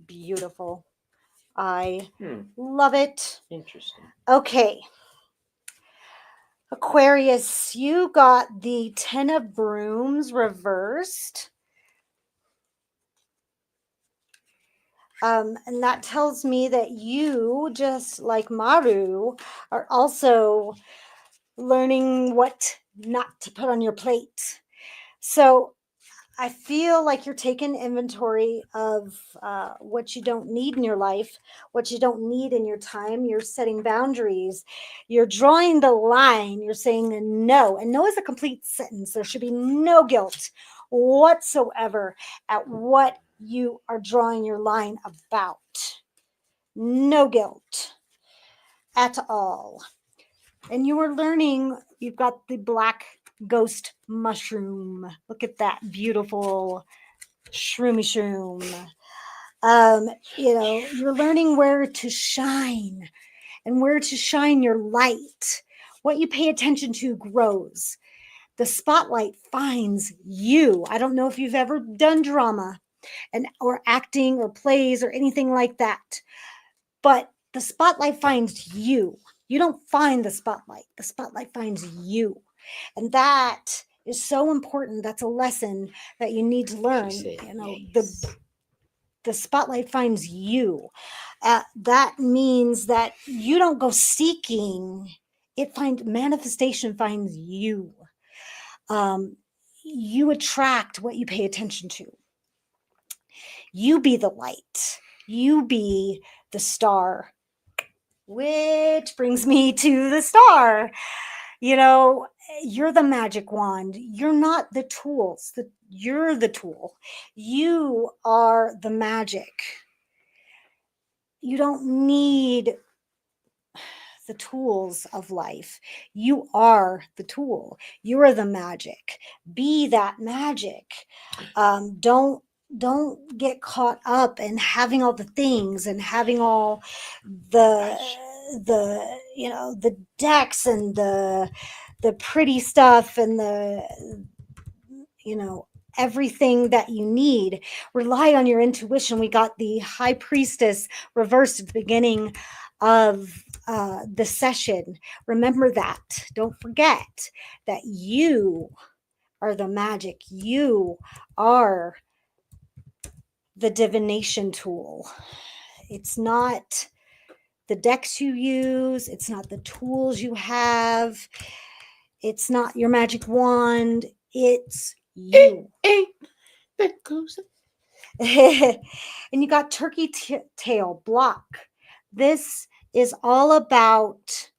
Beautiful. I love it. Interesting. Okay. Aquarius, you got the 10 of Brooms reversed. And that tells me that you, just like Maru, are also learning what not to put on your plate. So I feel like you're taking inventory of what you don't need in your life, what you don't need in your time. You're setting boundaries. You're drawing the line. You're saying no. And no is a complete sentence. There should be no guilt whatsoever at what you are drawing your line about. No guilt at all. And you are learning, you've got the black ghost mushroom. Look at that beautiful shroomy shroom. You're learning where to shine and where to shine your light. What you pay attention to grows. The spotlight finds you. I don't know if you've ever done drama or acting or plays or anything like that, but the spotlight finds you. You don't find the spotlight. The spotlight finds you. And that is so important. That's a lesson that you need to learn. Yes. The spotlight finds you. That means that you don't go seeking. Manifestation finds you. You attract what you pay attention to. You be the light. You be the star. Which brings me to the star. You're the magic wand. You're not the tools. You're the tool. You are the magic. You don't need the tools of life. You are the tool. You are the magic. Be that magic. Don't get caught up in having all the things and having all the decks and the pretty stuff and everything that you need. Rely on your intuition. We got the High Priestess reversed at the beginning of the session, remember that. Don't forget that you are the magic. You are the divination tool. It's not the decks you use, it's not the tools you have, it's not your magic wand, it's you. That goes. And you got turkey tail block. This is all about,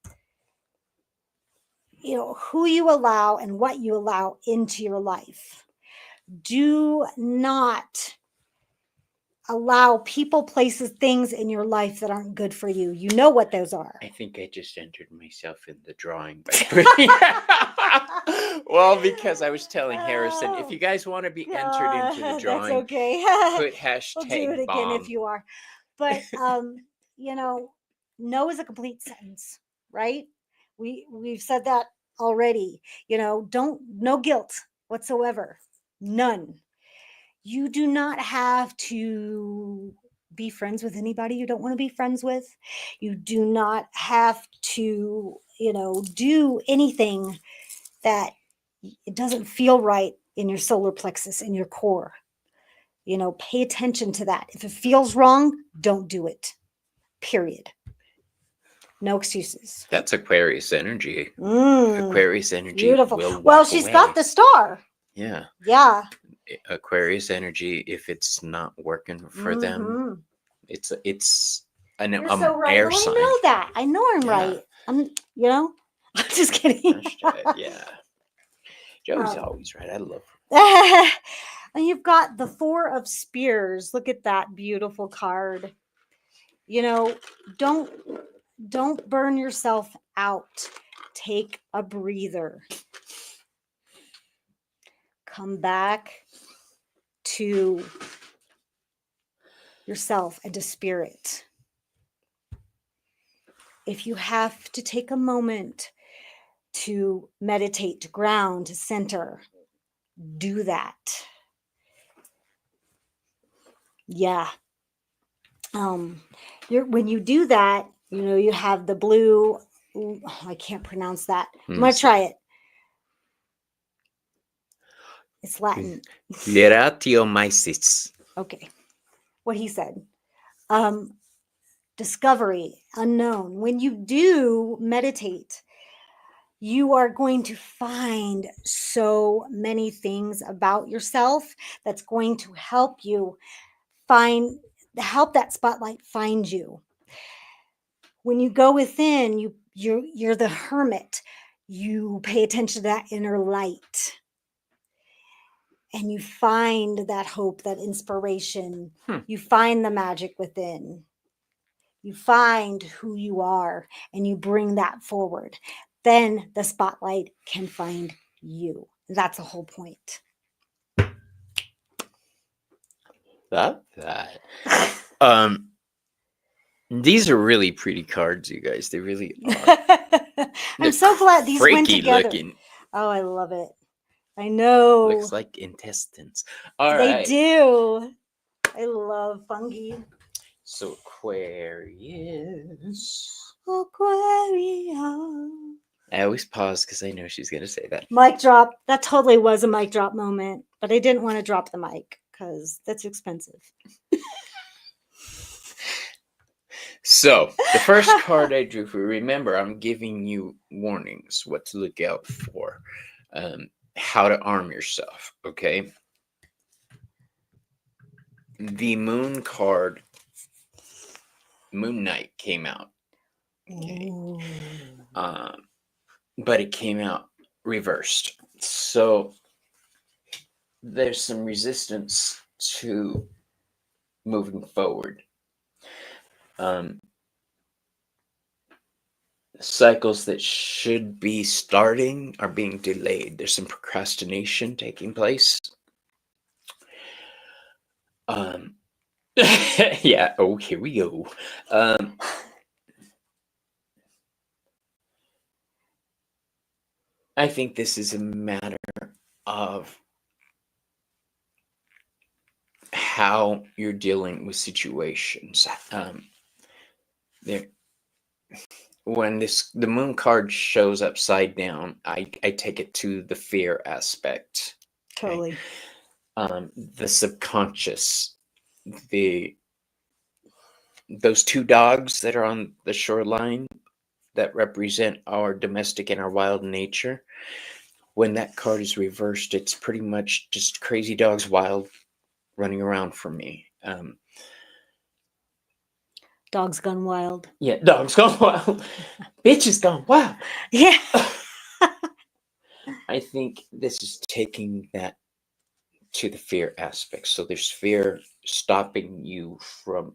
who you allow and what you allow into your life. Do not allow people, places, things in your life that aren't good for you. You know what those are. I think I just entered myself in the drawing by putting. Well, because I was telling Harrison, if you guys want to be entered into the That's drawing, okay. put We'll do it hashtag again if bomb. you are. But no is a complete sentence, right? We've said that already. No guilt whatsoever. None. You do not have to be friends with anybody you don't want to be friends with. You do not have to, do anything that it doesn't feel right in your solar plexus, in your core. Pay attention to that. If it feels wrong, don't do it. Period. No excuses. That's Aquarius energy. Mm, Aquarius energy beautiful. will Well, walk she's away. got the star. Yeah. Yeah. Aquarius energy, if it's not working for them, Mhm. it's an You're so right. air No, sign. I know that. I know I'm Yeah. right. I'm just kidding. Hashtag, yeah. Joey's Oh. always right. I love her. And you've got the Four of Spears. Look at that beautiful card. Don't burn yourself out. Take a breather. Come back to yourself and to spirit. If you have to take a moment to meditate, to ground, to center, do that. Yeah. When you do that, you have the blue. I can't pronounce that. I'm gonna try it. It's Latin. Leratiomyces. Okay. What he said. Discovery, unknown. When you do meditate, you are going to find so many things about yourself that's going to help that spotlight find you. When you go within, you're the hermit. You pay attention to that inner light. And you find that hope, that inspiration. You find the magic within. You find who you are and you bring that forward. Then the spotlight can find you. That's the whole point. That. These are really pretty cards, you guys. They really are. I'm so glad these went freaky together. Looking. Oh, I love it. I know. Looks like intestines. All they right. do. I love fungi. So Aquarius. Aquarius. I always pause because I know she's going to say that. Mic drop. That totally was a mic drop moment, but I didn't want to drop the mic because that's expensive. So the first card I drew for, remember, I'm giving you warnings, what to look out for, how to arm yourself, okay? The Moon card, Moon Knight, came out. Okay. But it came out reversed. So there's some resistance to moving forward. Cycles that should be starting are being delayed. There's some procrastination taking place. Yeah. Oh, here we go. I think this is a matter of how you're dealing with situations. when the moon card shows upside down, I take it to the fear aspect. Okay. Totally. The subconscious, those two dogs that are on the shoreline that represent our domestic and our wild nature. When that card is reversed, it's pretty much just crazy dogs wild running around for me. Dogs gone wild. Yeah, dogs gone wild. Bitches gone wild. Yeah. I think this is taking that to the fear aspect. So there's fear stopping you from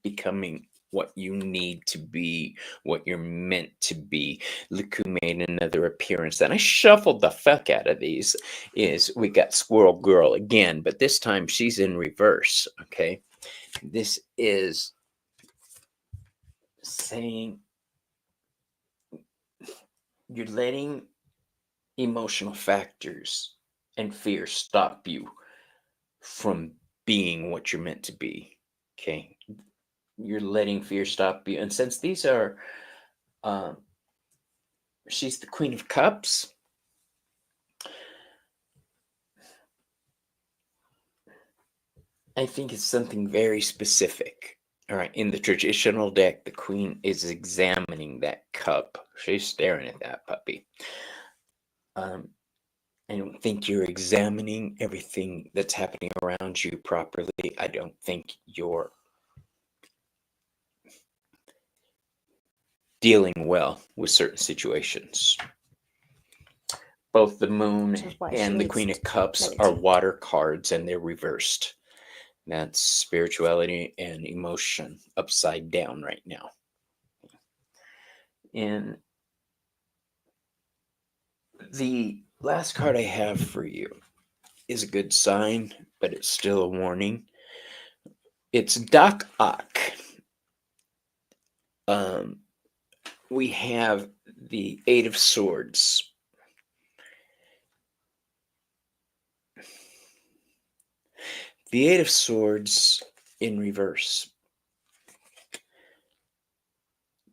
becoming what you need to be, what you're meant to be. Look who made another appearance. And I shuffled the fuck out of these. Is we got Squirrel Girl again, but this time she's in reverse. Okay. This is saying you're letting emotional factors and fear stop you from being what you're meant to be. Okay. You're letting fear stop you. And since these are, she's the Queen of Cups. I think it's something very specific. All right. In the traditional deck, the Queen is examining that cup. She's staring at that puppy. I don't think you're examining everything that's happening around you properly. I don't think you're dealing well with certain situations. Both the Moon and the Queen of Cups are water cards, and they're reversed. That's spirituality and emotion upside down right now. And the last card I have for you is a good sign, but it's still a warning. It's Doc Ock. We have the Eight of Swords. The Eight of Swords in reverse.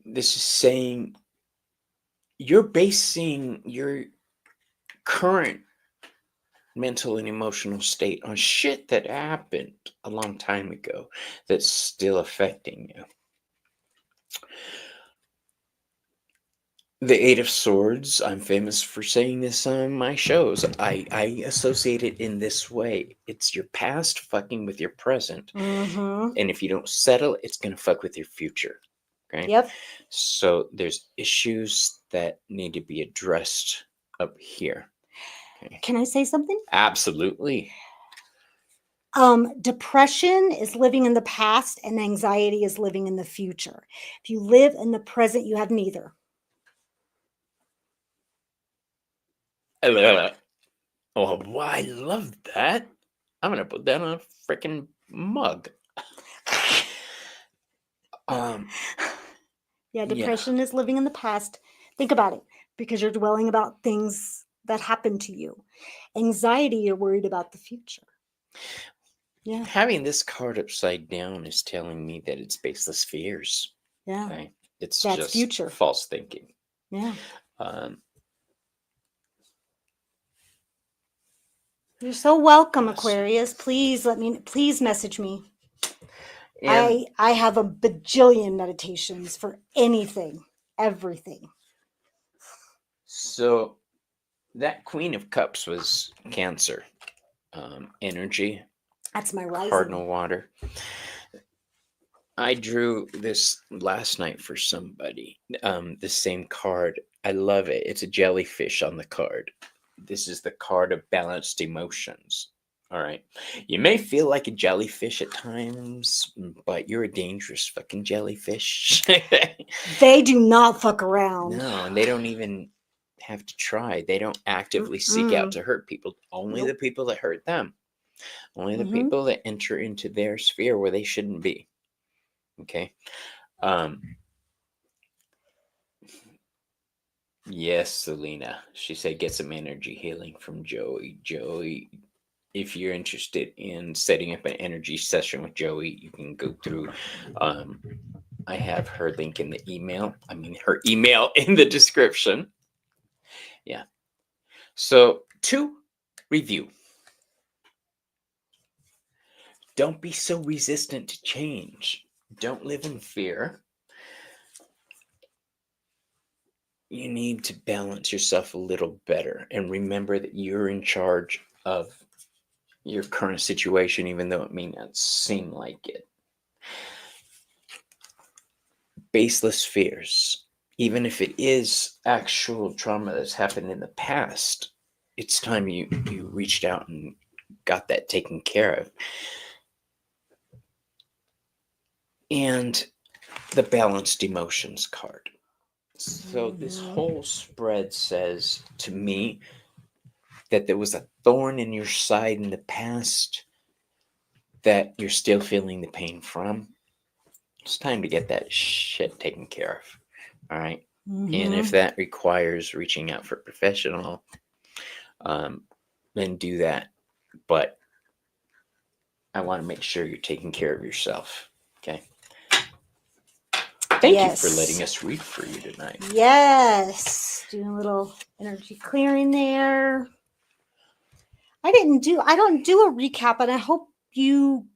This is saying you're basing your current mental and emotional state on shit that happened a long time ago that's still affecting you. The Eight of Swords, I'm famous for saying this on my shows. I associate it in this way. It's your past fucking with your present. Mm-hmm. And if you don't settle, it's going to fuck with your future. Okay? Yep. So there's issues that need to be addressed up here. Okay. Can I say something? Absolutely. Depression is living in the past and anxiety is living in the future. If you live in the present, you have neither. Oh, I love that. I'm going to put that on a freaking mug. Yeah, depression is living in the past. Think about it, because you're dwelling about things that happened to you. Anxiety, you're worried about the future. Yeah. Having this card upside down is telling me that it's baseless fears. Yeah. Okay? It's That's just future. false thinking. Yeah. You're so welcome, Aquarius. Please message me. I have a bajillion meditations for anything, everything. So that Queen of Cups was Cancer energy. That's my rising. Cardinal water. I drew this last night for somebody. The same card. I love it. It's a jellyfish on the card. This is the card of balanced emotions. All right. You may feel like a jellyfish at times, but you're a dangerous fucking jellyfish. They do not fuck around. No, and they don't even have to try. They don't actively seek out to hurt people. Only the people that hurt them. Only the people that enter into their sphere where they shouldn't be. Okay. Yes, Selena. She said get some energy healing from Joey. Joey, if you're interested in setting up an energy session with Joey, you can go through I have her link in the email. I mean, her email in the description. Yeah. So, to review, don't be so resistant to change. Don't live in fear. You need to balance yourself a little better and remember that you're in charge of your current situation, even though it may not seem like it. Baseless fears, even if it is actual trauma that's happened in the past, it's time you reached out and got that taken care of. And the balanced emotions card. So this whole spread says to me that there was a thorn in your side in the past that you're still feeling the pain from. It's time to get that shit taken care of. All right. And if that requires reaching out for a professional, then do that. But I want to make sure you're taking care of yourself. Okay. Thank you for letting us read for you tonight. Yes. Doing a little energy clearing there. I don't do a recap, and I hope you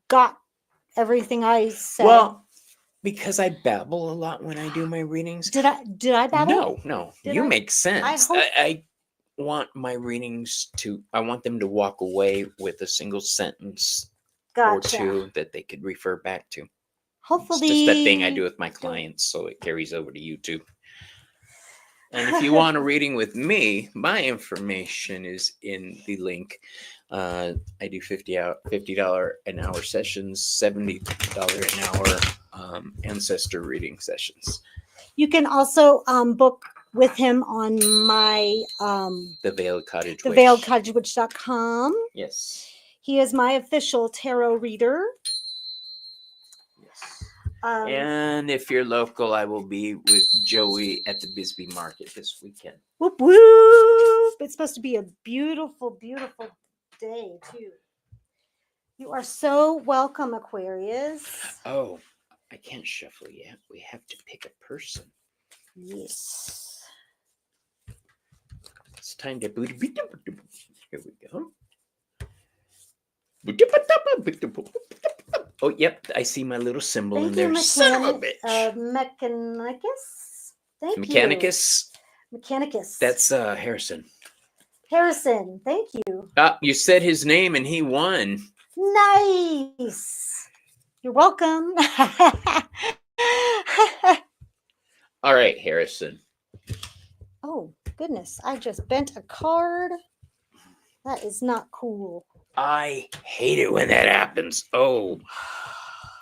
got everything I said. Well, because I babble a lot when I do my readings. Did I babble? No. Did You I? make sense. I want my readings I want them to walk away with a single sentence or two that they could refer back to. Hopefully. It's just that thing I do with my clients, so it carries over to YouTube. And if you want a reading with me, my information is in the link. I do $50 an hour sessions, $70 an hour ancestor reading sessions. You can also book with him on my The Veiled Cottage Witch. TheVeiledCottageWitch.com. Yes. He is my official tarot reader. Yes. And if you're local, I will be with Joey at the Bisbee Market this weekend. Whoop whoop! It's supposed to be a beautiful, beautiful day too. You are so welcome, Aquarius. Oh, I can't shuffle yet. We have to pick a person. Yes. It's time to boot. Here we go. Oh, yep. I see my little symbol in there. Son of a bitch. Mechanicus. Thank you. Mechanicus. That's Harrison. Harrison, thank you. You said his name and he won. Nice. You're welcome. All right, Harrison. Oh, goodness. I just bent a card. That is not cool. I hate it when that happens. Oh,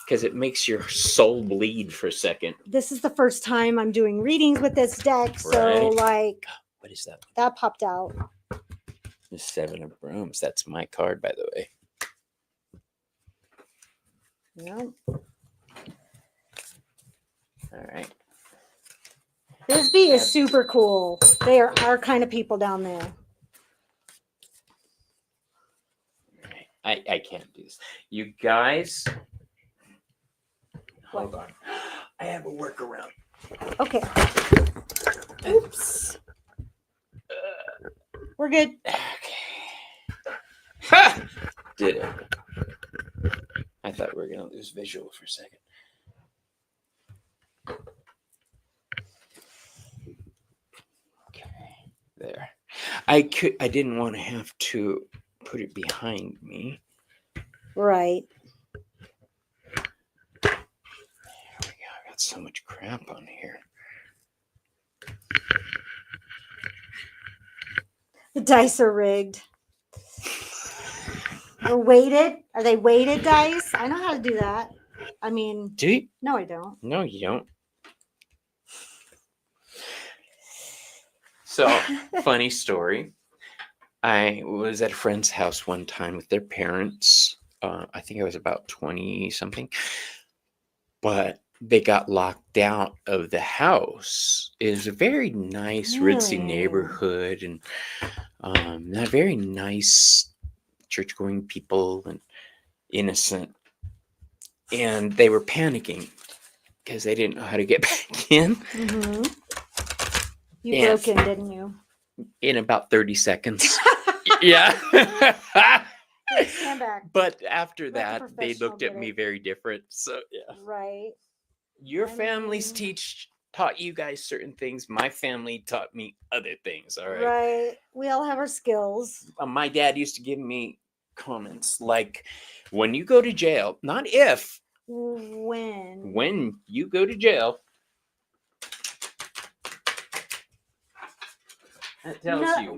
because it makes your soul bleed for a second. This is the first time I'm doing readings with this deck. So, like, what is that? That popped out. The Seven of Brooms. That's my card, by the way. Yep. All right. Bisbee is super cool. They are our kind of people down there. I can't do this. You guys, hold on. I have a workaround. Okay. Oops. We're good. Okay. Ha! Did it. I thought we were going to lose visual for a second. Okay. There. I didn't want to have to put it behind me. Right. There we go. I got so much crap on here. The dice are rigged. Or weighted. Are they weighted dice? I know how to do that. I mean, do you? No, I don't. No, you don't. So, funny story. I was at a friend's house one time with their parents. I think I was about 20 something. But they got locked out of the house. It was a very nice, ritzy neighborhood and not very nice church-going people and innocent. And they were panicking because they didn't know how to get back in Mm-hmm. You Yes. broke in, didn't you? in about 30 seconds. Yeah. Here, stand back. But after Let the that, they professional looked at get me it. very different. So, yeah. Right. Your I families mean- taught you guys certain things. My family taught me other things. All right. Right. We all have our skills. My dad used to give me comments like, when you go to jail, not if, when you go to jail, that tells No, you.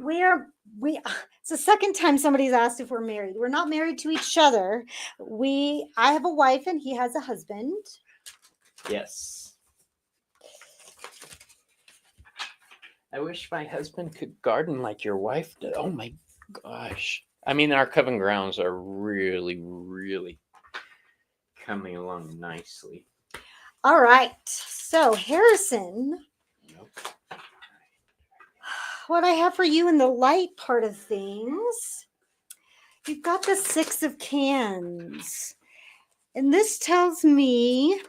we it's the second time somebody's asked if we're married. We're not married to each other. I have a wife and he has a husband. Yes. I wish my husband could garden like your wife did. Oh my gosh. I mean, our coven grounds are really, really coming along nicely. All right. So, Harrison, Nope. what I have for you in the light part of things, you've got the 6 of cans. And this tells me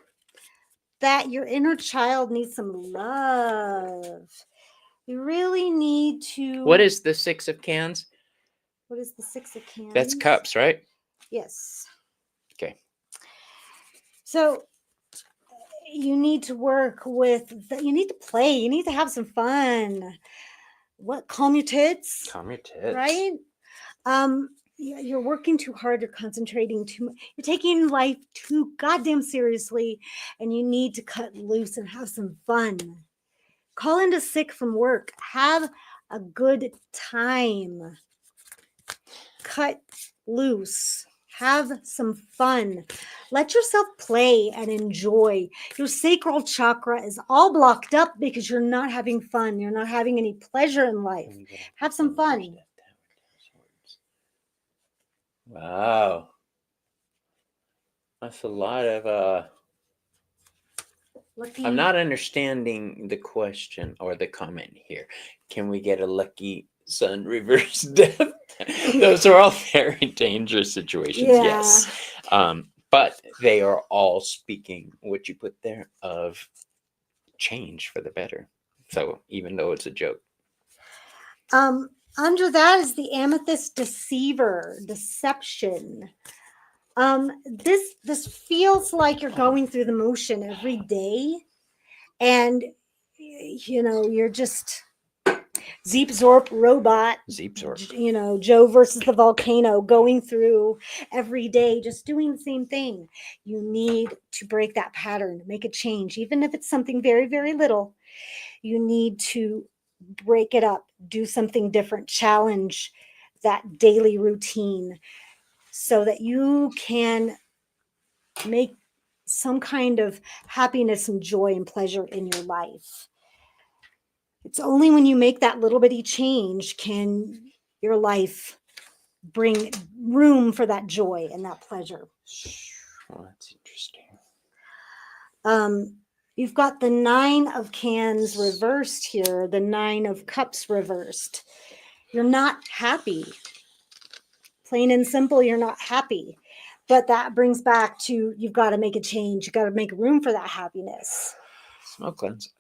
that your inner child needs some love. You really need to. What is the 6 of cans? What is the 6 of cans? That's cups, right? Yes. Okay. So you need to work with, you need to play, you need to have some fun. What? Calm your tits, Calm your tits. right? You're working too hard, you're concentrating too much, you're taking life too goddamn seriously, and you need to cut loose and have some fun. Call into sick from work, have a good time. Cut loose, have some fun, let yourself play and enjoy. Your sacral chakra is all blocked up because you're not having fun, you're not having any pleasure in life. Have some fun. Wow. That's a lot of Lucky. I'm not understanding the question or the comment here. Can we get a lucky sun reverse death? Those are all very dangerous situations. Yeah. Yes. But they are all speaking what you put there of change for the better. So even though it's a joke. Under that is the amethyst deceiver, deception. This feels like you're going through the motion every day, and you're just Zeep Zorp robot, Zeep Joe versus the volcano, going through every day, just doing the same thing. You need to break that pattern, make a change, even if it's something very, very little. You need to break it up, do something different, challenge that daily routine so that you can make some kind of happiness and joy and pleasure in your life. It's only when you make that little bitty change can your life bring room for that joy and that pleasure. Well, that's interesting. You've got the 9 of cans reversed here, the 9 of cups reversed. You're not happy. Plain and simple, you're not happy. But that brings back to, you've got to make a change. You've got to make room for that happiness. Smoke cleanse.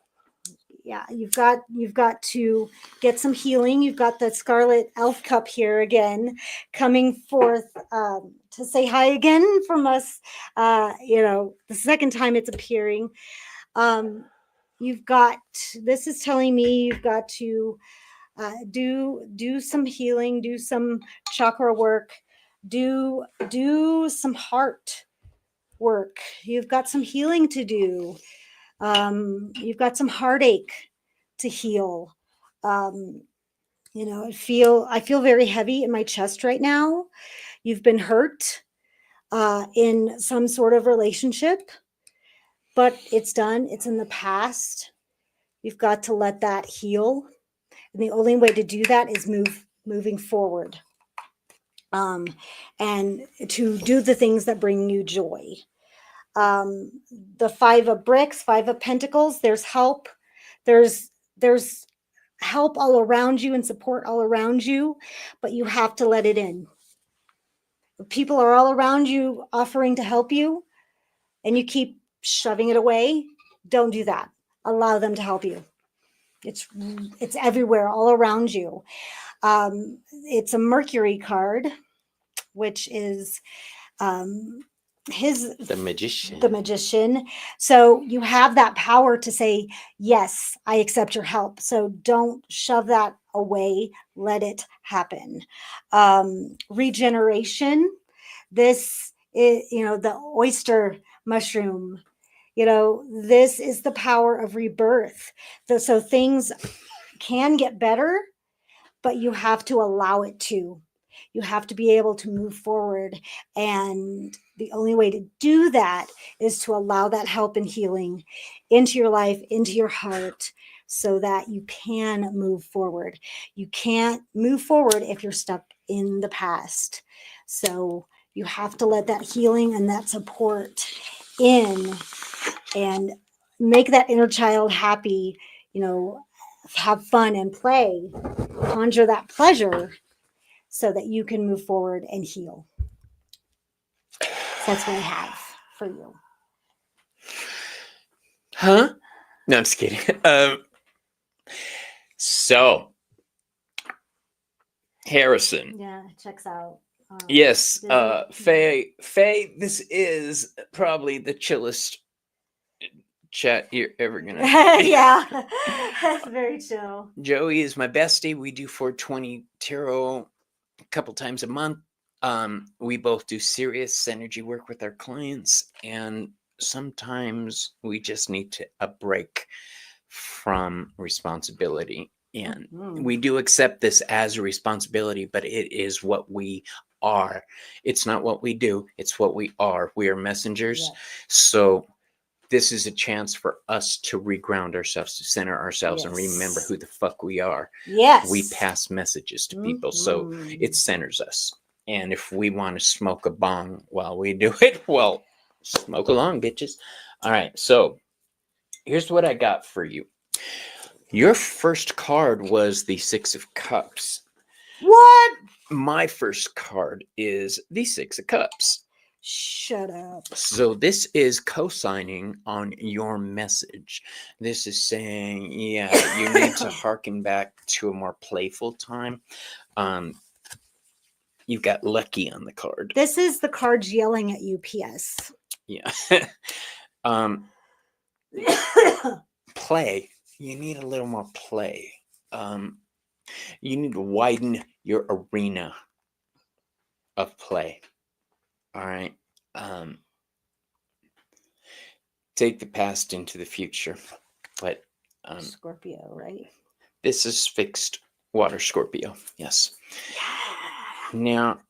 Yeah, you've got to get some healing. You've got the Scarlet Elf Cup here again, coming forth to say hi again from us. The second time it's appearing. This is telling me you've got to do some healing, do some chakra work, do some heart work. You've got some healing to do. You've got some heartache to heal. I feel very heavy in my chest right now. You've been hurt in some sort of relationship, but it's done. It's in the past. You've got to let that heal. And the only way to do that is moving forward. And to do the things that bring you joy. The 5 of bricks, 5 of pentacles, there's help. There's help all around you and support all around you, but you have to let it in. People are all around you offering to help you, and you keep shoving it away. Don't do that. Allow them to help you. It's everywhere, all around you. It's a Mercury card, which is um, The magician. the magician. So you have that power to say, yes, I accept your help. So don't shove that away. Let it happen. Regeneration. This is, the oyster mushroom. This is the power of rebirth. So things can get better, but you have to allow it to. You have to be able to move forward. And the only way to do that is to allow that help and healing into your life, into your heart, so that you can move forward. You can't move forward if you're stuck in the past. So you have to let that healing and that support in and make that inner child happy, have fun and play, conjure that pleasure so that you can move forward and heal. So that's what I have for you. Huh? No, I'm just kidding. So, Harrison. Yeah, it checks out. Yes, Faye, this is probably the chillest chat you're ever gonna. Yeah, that's very chill. Joey is my bestie. We do 420 tarot a couple times a month. We both do serious energy work with our clients, and sometimes we just need a break from responsibility. And we do accept this as a responsibility, but it is what we are. It's not what we do, it's what we are. We are messengers. Yes. So this is a chance for us to reground ourselves, to center ourselves, and remember Yes. who the fuck we are. Yes. We pass messages to people, so it centers us. And if we want to smoke a bong while we do it, well, smoke along, bitches. All right, so here's what I got for you. Your first card was the Six of Cups. What? My first card is the Six of Cups. Shut up. So this is co-signing on your message. This is saying, yeah, you need to harken back to a more playful time. You've got lucky on the card. This is the cards yelling at you, PS. Yeah. Play. You need a little more play. You need to widen your arena of play. All right. Take the past into the future. But Scorpio, right? This is fixed water Scorpio. Yes. Now,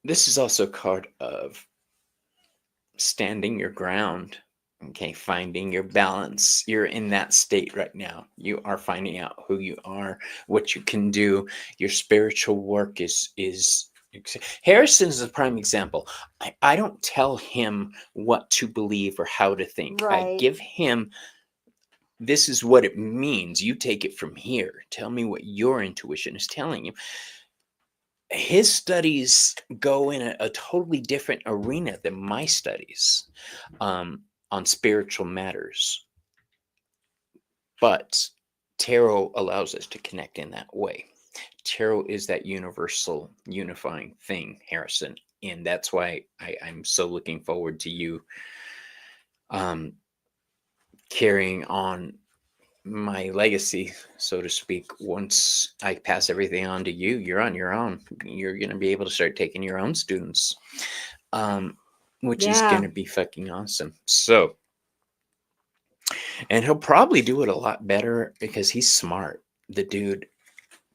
this is also a card of standing your ground. Okay, finding your balance. You're in that state right now. You are finding out who you are, what you can do. Your spiritual work is Harrison's a prime example. I don't tell him what to believe or how to think. Right. I give him, this is what it means. You take it from here. Tell me what your intuition is telling you. His studies go in a totally different arena than my studies on spiritual matters. But tarot allows us to connect in that way. Tarot is that universal unifying thing, Harrison. And that's why I'm so looking forward to you carrying on my legacy, so to speak. Once I pass everything on to you, you're on your own. You're going to be able to start taking your own students, which is going to be fucking awesome. So, and he'll probably do it a lot better because he's smart. The dude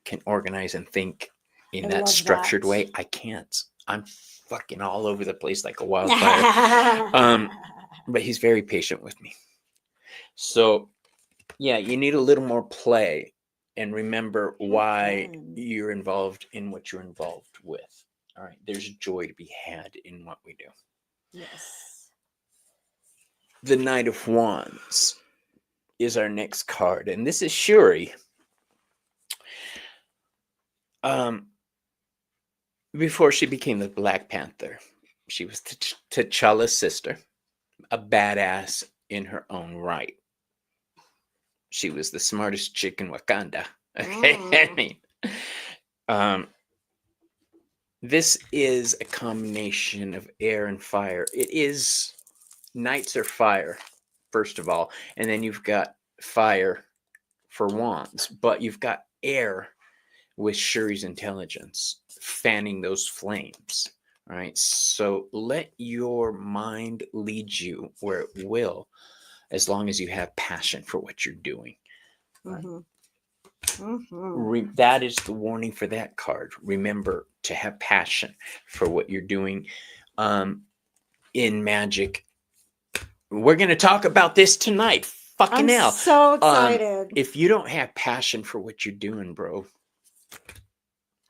can organize and think in that structured way. I can't. I'm fucking all over the place like a wildfire. But he's very patient with me. So, yeah, you need a little more play and remember why you're involved in what you're involved with. All right, there's joy to be had in what we do. Yes. The Knight of Wands is our next card, and this is Shuri. before she became the Black Panther, she was T'Challa's sister, a badass in her own right. She was the smartest chick in Wakanda. Okay, I Mm. mean, um, this is a combination of air and fire. It is knights are fire, first of all, and then you've got fire for wands, but you've got air with Shuri's intelligence fanning those flames. All right, so let your mind lead you where it will, as long as you have passion for what you're doing. Mm-hmm. Mm-hmm. That is the warning for that card. Remember to have passion for what you're doing. In magic, we're going to talk about this tonight. Fucking I'm hell. so excited. If you don't have passion for what you're doing, bro,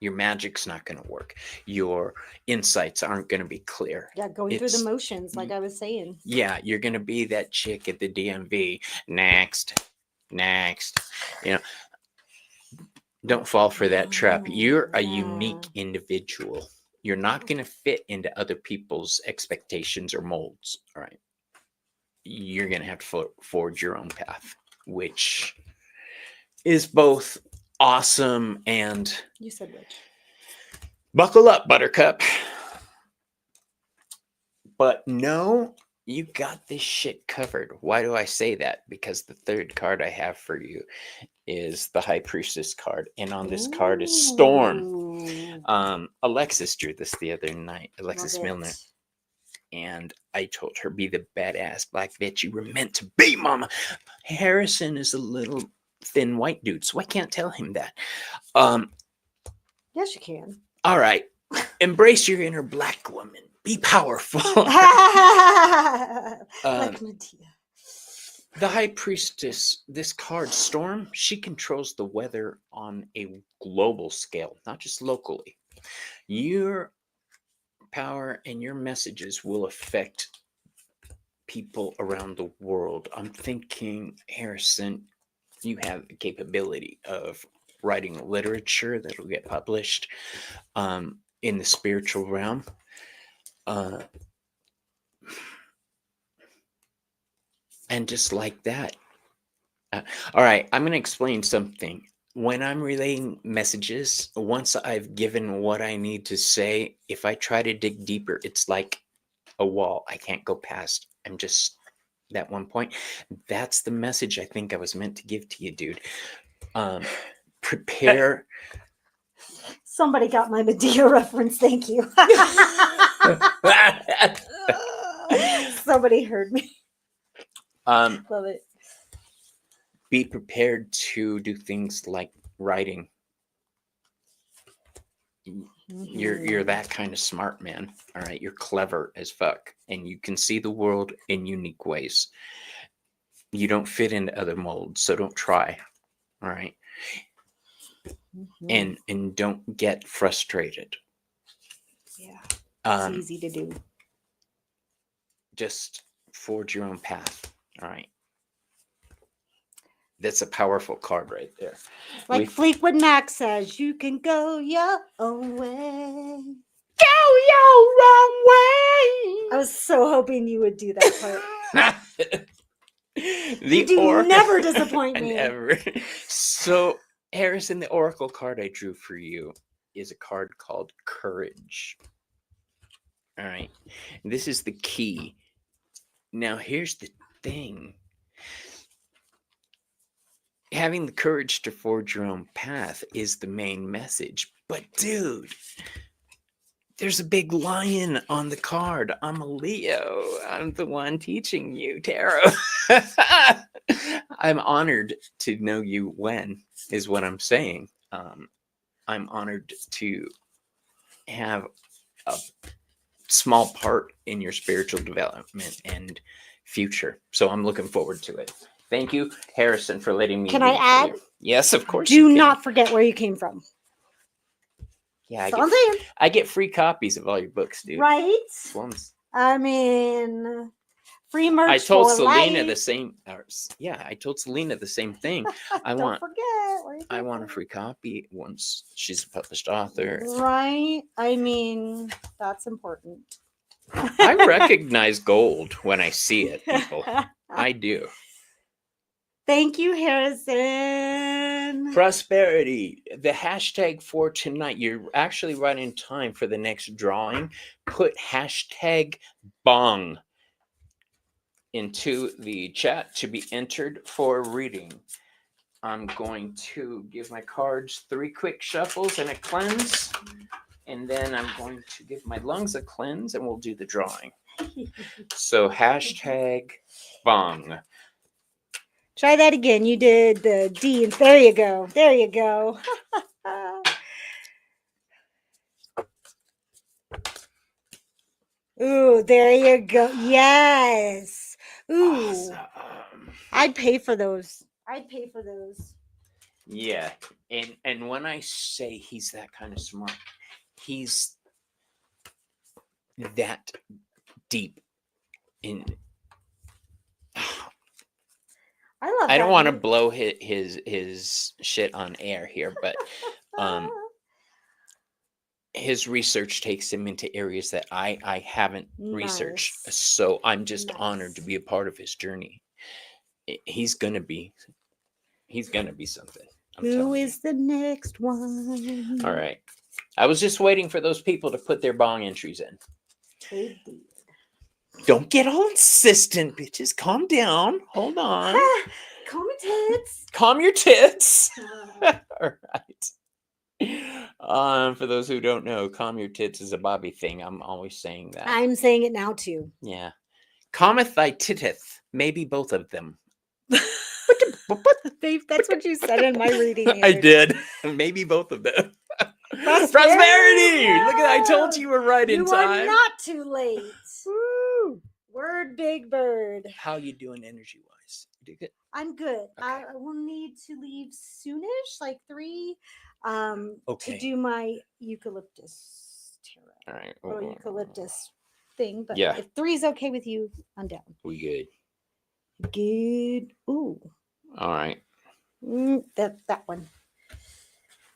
your magic's not going to work. Your insights aren't going to be clear. Yeah, going through It's- the motions, like I was saying. Yeah, you're going to be that chick at the DMV. Next. You know, don't fall for that trap. You're a unique individual. You're not going to fit into other people's expectations or molds. All right. You're going to have to forge your own path, which is both awesome and You said which. buckle up, Buttercup. But no, you got this shit covered. Why do I say that? Because the third card I have for you is the High Priestess card, and on this card is Storm. Ooh. Alexis drew this the other night, Alexis Love Milner, it. and I told her, be the badass black bitch you were meant to be, mama. Harrison is a little thin white dude, so I can't tell him that. Yes, you can. All right, embrace your inner black woman. Be powerful. Like Medea. The High Priestess, this card, Storm, she controls the weather on a global scale, not just locally. Your power and your messages will affect people around the world. I'm thinking, Harrison, you have the capability of writing literature that will get published in the spiritual realm. And just like that. All right, I'm going to explain something. When I'm relaying messages, once I've given what I need to say, if I try to dig deeper, it's like a wall I can't go past. I'm just that one point. That's the message I think I was meant to give to you, dude. Prepare. Somebody got my Medea reference. Thank you. Somebody heard me. Love it. Be prepared to do things like writing. You're that kind of smart, man. All right, you're clever as fuck, and you can see the world in unique ways. You don't fit into other molds, so don't try. All right, and don't get frustrated. Yeah, it's easy to do. Just forge your own path. All right. That's a powerful card right there. Like Fleetwood Mac says, you can go your own way. Go your wrong way. I was so hoping you would do that part. You never disappoint me. Never. So, Harrison, the Oracle card I drew for you is a card called Courage. All right. This is the key. Now, here's the thing. Having the courage to forge your own path is the main message. But dude, there's a big lion on the card. I'm a Leo. I'm the one teaching you tarot. I'm honored to know you when, is what I'm saying. I'm honored to have a small part in your spiritual development and future. So I'm looking forward to it. Thank you, Harrison, for letting me. Can I add? Yes, of course. Do not forget where you came from. Yeah, I get free copies of all your books, dude. Right? Slums. I mean, Free merch I told for Selena life. the same. I told Selena the same thing. I Don't forget. I want a free copy once she's a published author. Right? I mean, that's important. I recognize gold when I see it, people. I do. Thank you, Harrison. Prosperity. The hashtag for tonight. You're actually right in time for the next drawing. Put hashtag bong into the chat to be entered for a reading. I'm going to give my cards 3 quick shuffles and a cleanse. And then I'm going to give my lungs a cleanse and we'll do the drawing. So hashtag bong. Try that again. You did the D. There you go. There you go. Ooh, there you go. Yes. Ooh. Awesome. I'd pay for those. I'd pay for those. Yeah. And when I say he's that kind of smart, he's that deep in I love I don't that want to movie. blow his shit on air here, but his research takes him into areas that I haven't researched. Nice. So I'm just honored to Nice. be a part of his journey. He's gonna be something. I'm Who telling is the next one? you. All right. I was just waiting for those people to put their bong entries in. They did. Don't get all insistent, bitches. Calm down. Hold on. Call me tits. Calm your tits. All right. For those who don't know, calm your tits is a Bobby thing. I'm always saying that. I'm saying it now too. Yeah. Calmeth thy titteth. Maybe both of them. That's what you said in my reading. the I other day. did. Maybe both of them. Prosperity! Prosperity! Look at I told you were right in You time. are not too late. Woo. Word, big bird. How you doing energy wise? You do good? I'm good. Okay. I will need to leave soonish, like 3, Okay. to do my eucalyptus tarot All right. or eucalyptus thing. But Yeah. if 3 is okay with you, I'm down. We good. Good. Ooh. All right. That one.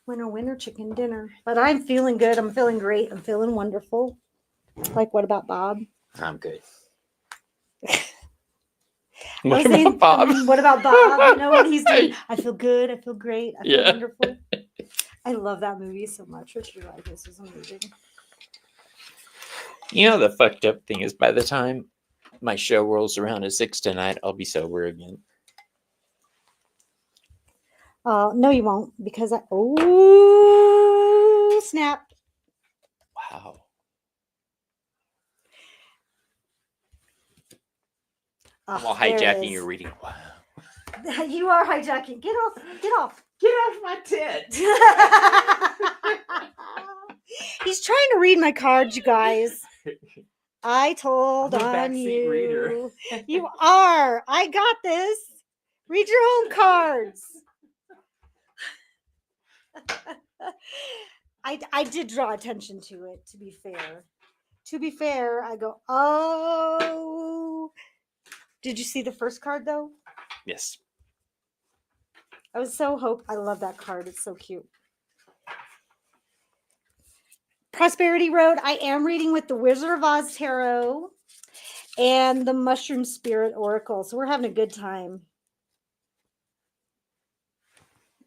Winner, chicken dinner. But I'm feeling good. I'm feeling great. I'm feeling wonderful. Like, what about Bob? I'm good. I What was about saying, Bob? What about Bob? You know what he's doing? I feel good. I feel great. I feel Yeah. wonderful. I love that movie so much. Richard Dreyfuss is amazing. You know the fucked up thing is by the time my show rolls around at 6 tonight, I'll be sober again. No, you won't, because oh snap! Wow. I'm all There it hijacking is. your reading. Wow. You are hijacking. Get off! Get off! Get off my tit. He's trying to read my cards, you guys. I told I'm a on backseat you. reader. You are. I got this. Read your own cards. I did draw attention to it, to be fair. To be fair, I go, oh. Did you see the first card, though? Yes. I love that card. It's so cute. Prosperity Road. I am reading with the Wizard of Oz Tarot and the Mushroom Spirit Oracle. So we're having a good time.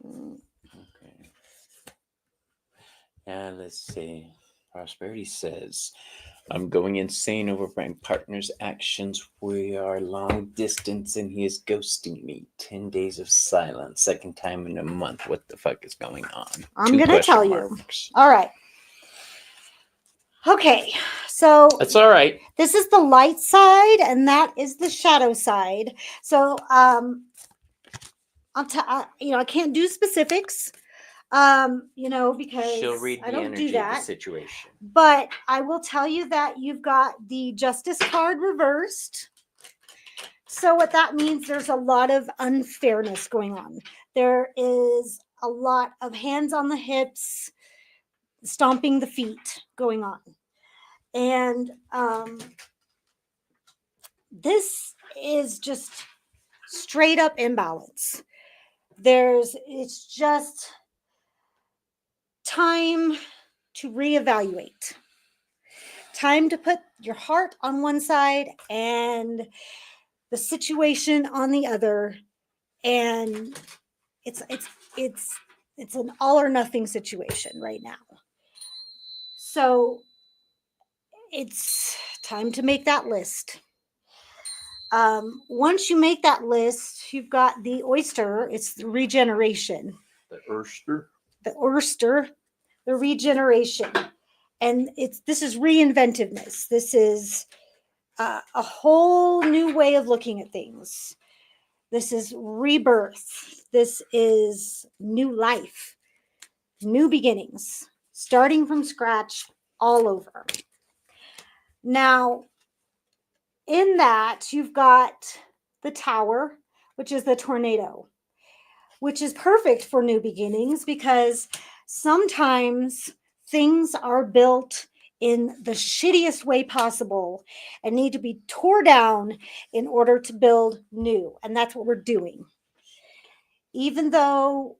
Okay. And let's see. Prosperity says, I'm going insane over my partner's actions. We are long distance and he is ghosting me. 10 days of silence. Second time in a month. What the fuck is going on? I'm going to tell you. All right. Okay. So that's all right. This is the light side and that is the shadow side. So I can't do specifics. Because she'll read the I don't energy do that. of the situation. But I will tell you that you've got the Justice card reversed. So what that means, there's a lot of unfairness going on. There is a lot of hands on the hips, stomping the feet going on. And this is just straight up imbalance. It's just time to reevaluate. Time to put your heart on one side and the situation on the other, and it's it's it's it's an all or nothing situation right now. So it's time to make that list. Once you make that list, you've got the oyster. It's the regeneration. The oyster. The oyster, the regeneration, and this is reinventiveness. This is a whole new way of looking at things. This is rebirth. This is new life, new beginnings, starting from scratch all over. Now, in that, you've got the tower, which is the tornado, which is perfect for new beginnings because sometimes things are built in the shittiest way possible and need to be tore down in order to build new. And that's what we're doing. Even though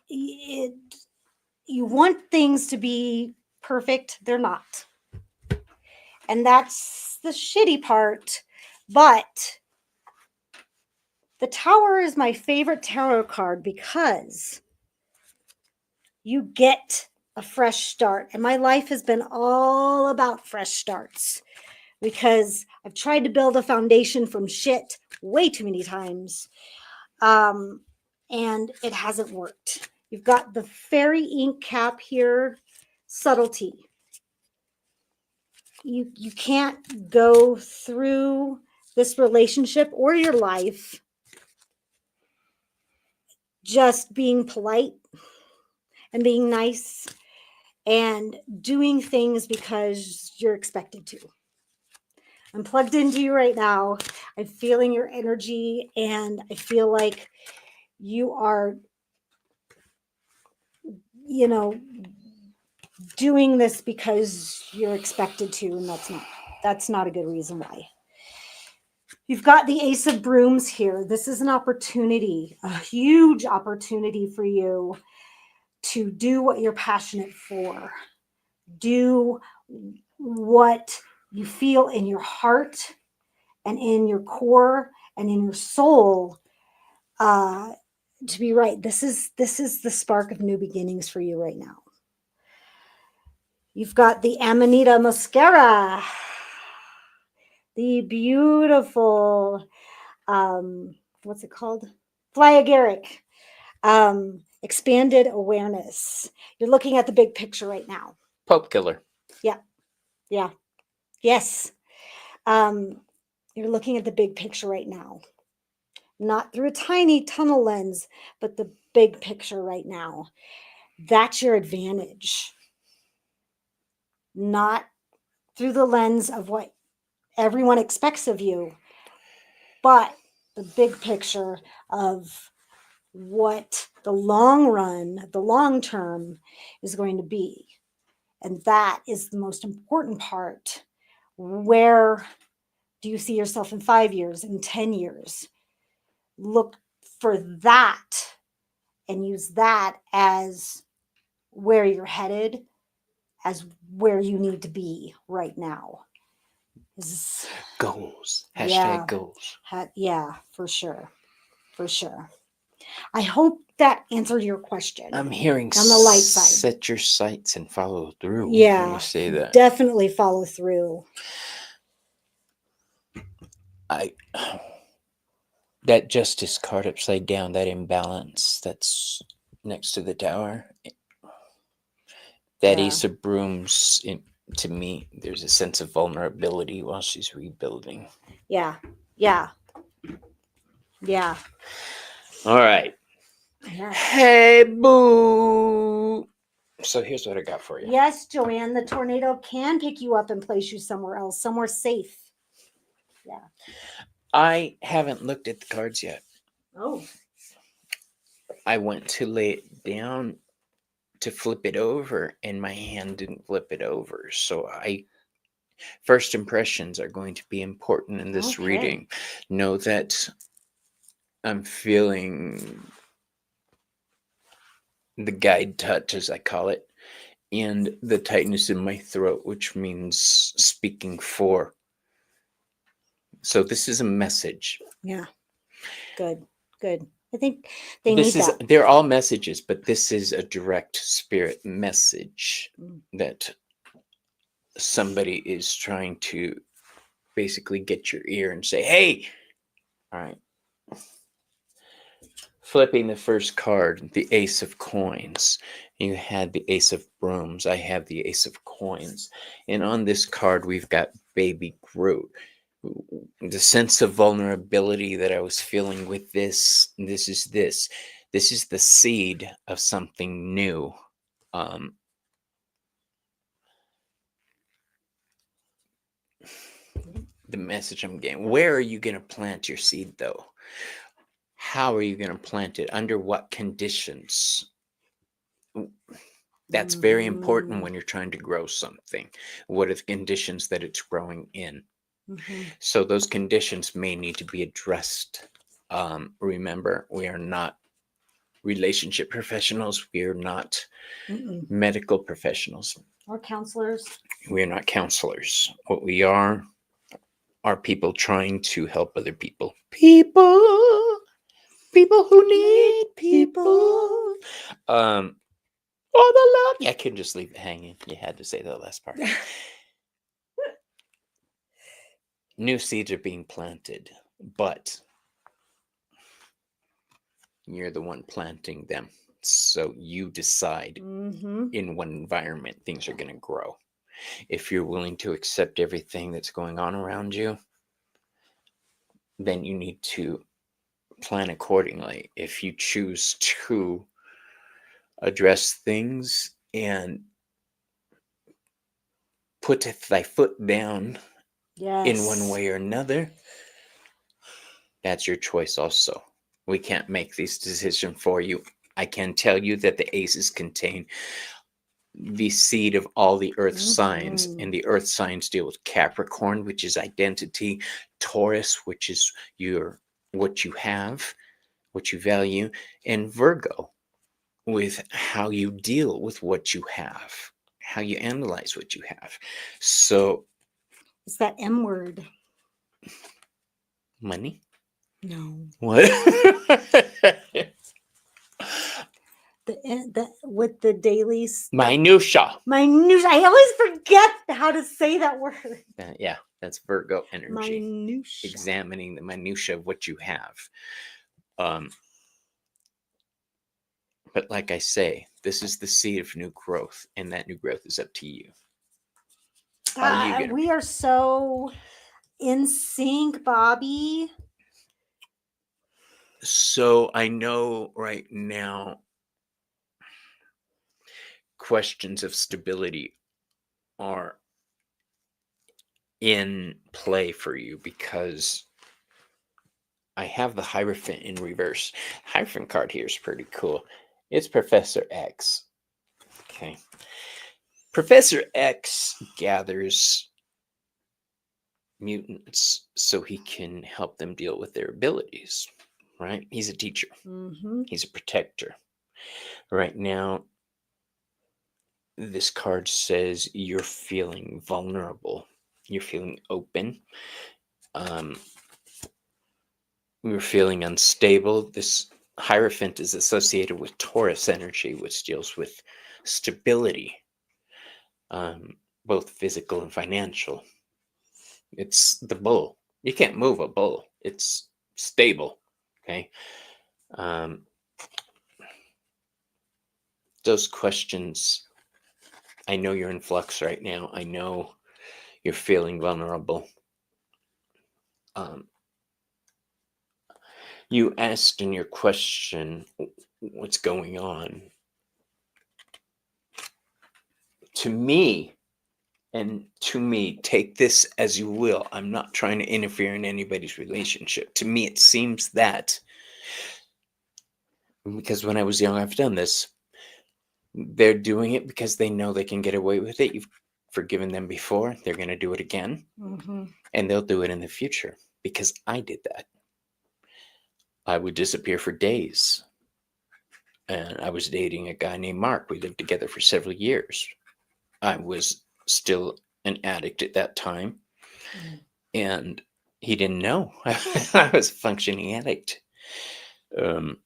you want things to be perfect, they're not. And that's the shitty part. But the tower is my favorite tarot card because you get a fresh start. And my life has been all about fresh starts because I've tried to build a foundation from shit way too many times. And it hasn't worked. You've got the fairy ink cap here, subtlety. You can't go through this relationship or your life just being polite and being nice and doing things because you're expected to. I'm plugged into you right now. I'm feeling your energy, and I feel like you are, doing this because you're expected to, and that's not a good reason why. You've got the Ace of Brooms here. This is an opportunity, a huge opportunity for you to do what you're passionate for. Do what you feel in your heart and in your core and in your soul to be right. This is the spark of new beginnings for you right now. You've got the Amanita muscaria, the beautiful, what's it called? Fly agaric, expanded awareness. You're looking at the big picture right now. Pope killer. Yeah. Yes. You're looking at the big picture right now. Not through a tiny tunnel lens, but the big picture right now. That's your advantage. Not through the lens of what everyone expects of you, but the big picture of what the long run, the long term is going to be. And that is the most important part. Where do you see yourself in 5 years, in 10 years? Look for that and use that as where you're headed, as where you need to be right now. Goals. Yeah. Goals. Yeah, for sure. For sure. I hope that answered your question. I'm hearing on the light side. Set your sights and follow through. Yeah. When you say that. Definitely follow through. That Justice card upside down, that imbalance that's next to the tower. That Ace of Brooms, to me, there's a sense of vulnerability while she's rebuilding. Yeah. All right. Yeah. Hey, boo. So here's what I got for you. Yes, Joanne, the tornado can pick you up and place you somewhere else, somewhere safe. Yeah. I haven't looked at the cards yet. Oh. I went to lay it down to flip it over, and my hand didn't flip it over. So I First impressions are going to be important in this Okay. reading. Know that I'm feeling the guide touch, as I call it, and the tightness in my throat, which means speaking for. So this is a message. Yeah. Good. Good. I think they need that. They're all messages, but this is a direct spirit message Mm. that somebody is trying to basically get your ear and say, hey, all right. Flipping the first card, the Ace of Coins. You had the Ace of Brooms. I have the Ace of Coins. And on this card, we've got Baby Groot. The sense of vulnerability that I was feeling with this is the seed of something new. The message I'm getting. Where are you going to plant your seed, though? How are you going to plant it? Under what conditions? That's very important when you're trying to grow something. What are the conditions that it's growing in? Mhm. So those conditions may need to be addressed. Remember, we are not relationship professionals. We are not Mm-mm. medical professionals. Or counselors. We are not counselors. What we are people trying to help other people. People who need people. All the love. Yeah, I couldn't just leave it hanging. You had to say the last part. New seeds are being planted, but you're the one planting them. So you decide Mm-hmm. in what environment things are going to grow. If you're willing to accept everything that's going on around you, then you need to plan accordingly. If you choose to address things and put thy foot down in one way or another, that's your choice also. We can't make these decisions for you. I can tell you that the aces contain the seed of all the earth signs, and the earth signs deal with Capricorn, which is identity, Taurus, which is what you have, what you value, and Virgo with how you deal with what you have, how you analyze what you have. So It's that M word. money? No. What? The with the dailies. Minutia. Minutia. I always forget how to say that word. Yeah, that's Virgo energy. Minutia. Examining the minutia of what you have. But like I say, this is the seed of new growth, and that new growth is up to you. We are so in sync, Bobby. So I know right now questions of stability are in play for you because I have the Hierophant in reverse. Hierophant card here is pretty cool. It's Professor X. Okay. Professor X gathers mutants so he can help them deal with their abilities, right? He's a teacher. Mm-hmm. He's a protector. Right now, this card says you're feeling vulnerable. You're feeling open. You're feeling unstable. This Hierophant is associated with Taurus energy, which deals with stability, both physical and financial. It's the bull. You can't move a bull. It's stable. Okay. Those questions, I know you're in flux right now. I know you're feeling vulnerable. You asked in your question, what's going on? To me, take this as you will. I'm not trying to interfere in anybody's relationship. To me, it seems that, because when I was young, I've done this. They're doing it because they know they can get away with it. forgiven them before, they're going to do it again, Mm-hmm. and they'll do it in the future because I did that. I would disappear for days. And I was dating a guy named Mark. We lived together for several years. I was still an addict at that time, and he didn't know I was a functioning addict. Um,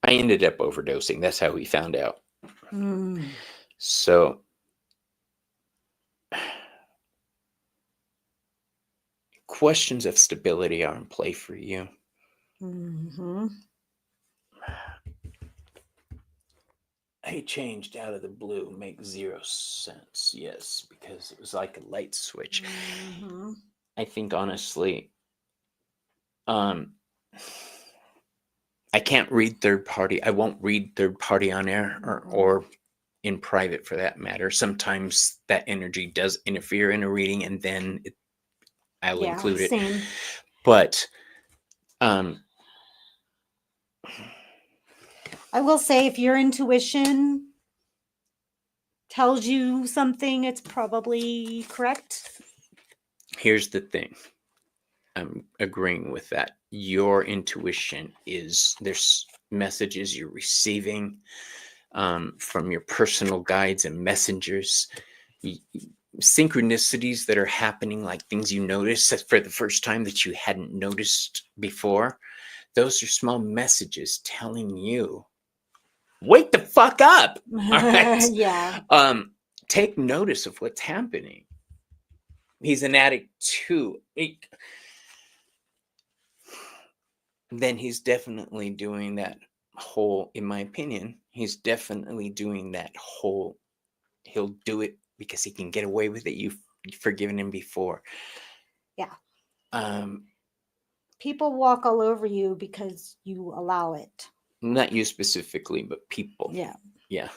I ended up overdosing. That's how he found out. Mm. So questions of stability are in play for you. Mm-hmm. I changed out of the blue. Makes zero sense. Yes, because it was like a light switch. Mm-hmm. I think honestly, um, I can't read third party. I won't read third party on air or in private for that matter. Sometimes that energy does interfere in a reading, and then I'll Yeah, include it. same. But I will say if your intuition tells you something, it's probably correct. here's the thing. I'm agreeing with that. Your intuition is there's messages you're receiving from your personal guides and messengers, synchronicities that are happening, like things you notice for the first time that you hadn't noticed before. Those are small messages telling you, wake the fuck up. All right. Yeah. Take notice of what's happening. He's an addict too. Then he's definitely doing that whole, in my opinion, he's definitely doing that whole, he'll do it because he can get away with it. You've forgiven him before. Yeah. Um, People walk all over you because you allow it. not you specifically, but people. Yeah. Yeah.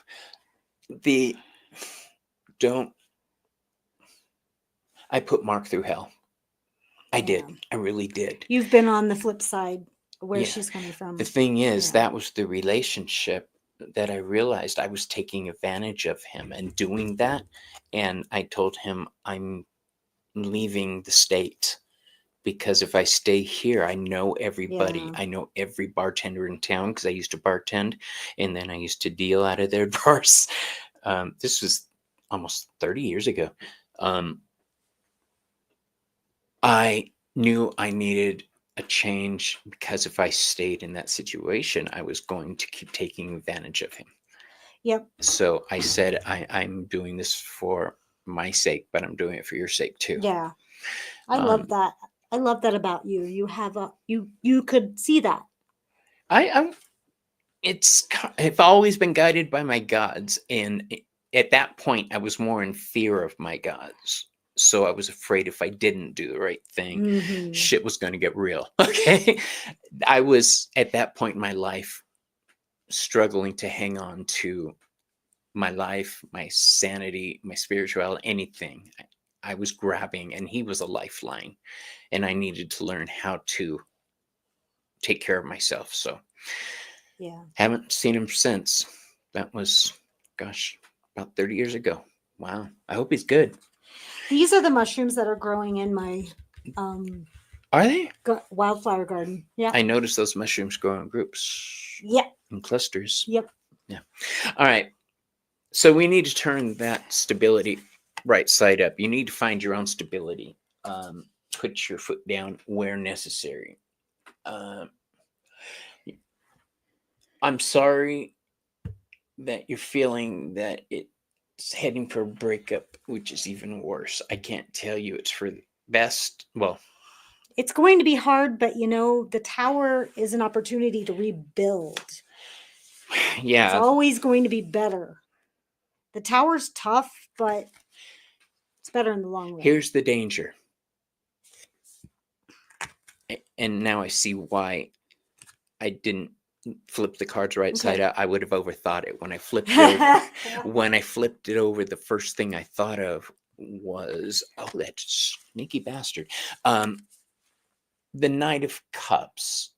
I put Mark through hell. I did. Yeah. I really did. You've been on the flip side where Yeah. she's coming from. The thing is, Yeah. that was the relationship that I realized I was taking advantage of him and doing that. And I told him, I'm leaving the state because if I stay here, I know everybody. Yeah. I know every bartender in town because I used to bartend, and then I used to deal out of their bars. This was almost 30 years ago. I knew I needed a change because if I stayed in that situation, I was going to keep taking advantage of him. Yep. So I said, I'm doing this for my sake, but I'm doing it for your sake too. Yeah. I love that. I love that about you. You have you could see that. I've always been guided by my gods, and at that point, I was more in fear of my gods. So I was afraid if I didn't do the right thing, Mhm. shit was going to get real. Okay, I was at that point in my life struggling to hang on to my life, my sanity, my spirituality, anything. I was grabbing, and he was a lifeline, and I needed to learn how to take care of myself. So. Yeah. Haven't seen him since. That was, gosh, about 30 years ago. Wow. I hope he's good. These are the mushrooms that are growing in my Are they? wildflower garden. Yeah. I noticed those mushrooms grow in groups. Yeah. In clusters. Yep. Yeah. All right. So we need to turn that stability right side up. You need to find your own stability. Put your foot down where necessary. I'm sorry that you're feeling that it's heading for a breakup, which is even worse. I can't tell you it's for the best. Well, it's going to be hard, but the tower is an opportunity to rebuild. yeah. It's always going to be better. The tower's tough, but it's better in the long run. Here's the danger. And now I see why I didn't flip the cards right side out. I would have overthought it when I flipped it over. When I flipped it over, the first thing I thought of was, oh, that sneaky bastard. The Knight of Cups.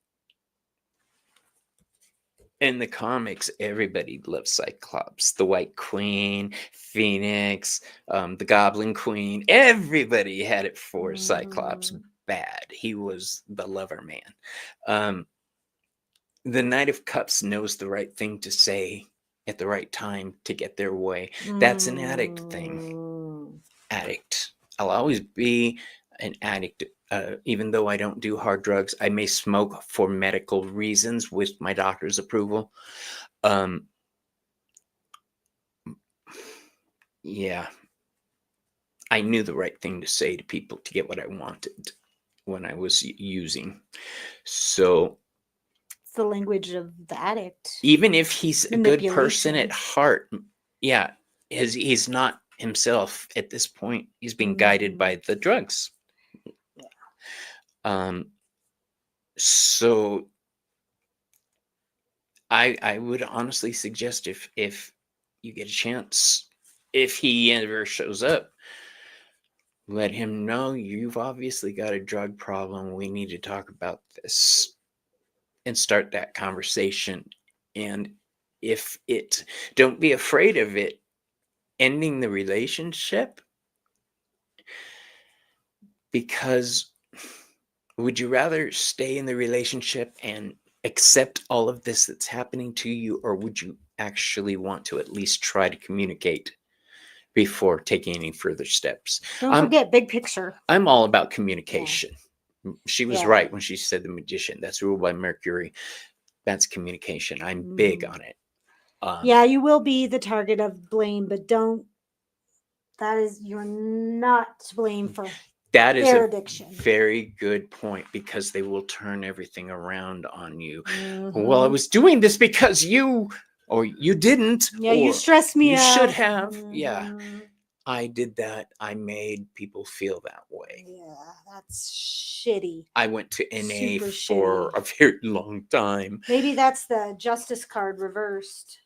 in the comics, everybody loves Cyclops, the White Queen, Phoenix, the Goblin Queen. Everybody had it for Cyclops Mhm. bad. He was the lover man. The Knight of Cups knows the right thing to say at the right time to get their way. That's an addict thing. Mm. Addict. I'll always be an addict. Even though I don't do hard drugs, I may smoke for medical reasons with my doctor's approval. Yeah, I knew the right thing to say to people to get what I wanted when I was using. So It's the language of the addict. even if he's a good person at Manipulation. heart, yeah, he's not himself at this point. He's being guided Mhm. by the drugs. So I would honestly suggest if you get a chance, if he ever shows up, let him know you've obviously got a drug problem. We need to talk about this and start that conversation. And if it, don't be afraid of it ending the relationship, because would you rather stay in the relationship and accept all of this that's happening to you, or would you actually want to at least try to communicate before taking any further steps? Don't forget big picture. I'm all about communication. She was Yeah. right when she said the magician. That's ruled by Mercury. That's communication. I'm big on it. Yeah, you will be the target of blame, but don't. That is, you're not to blame for that is their a addiction. very good point, because they will turn everything around on you. Mhm. Well, I was doing this because you, or you didn't. Yeah, or you stressed me you out. should have. Yeah, Mhm. I did that. I made people feel that way. Yeah, that's shitty. I went to NA Super for shitty. a very long time. Maybe that's the justice card reversed.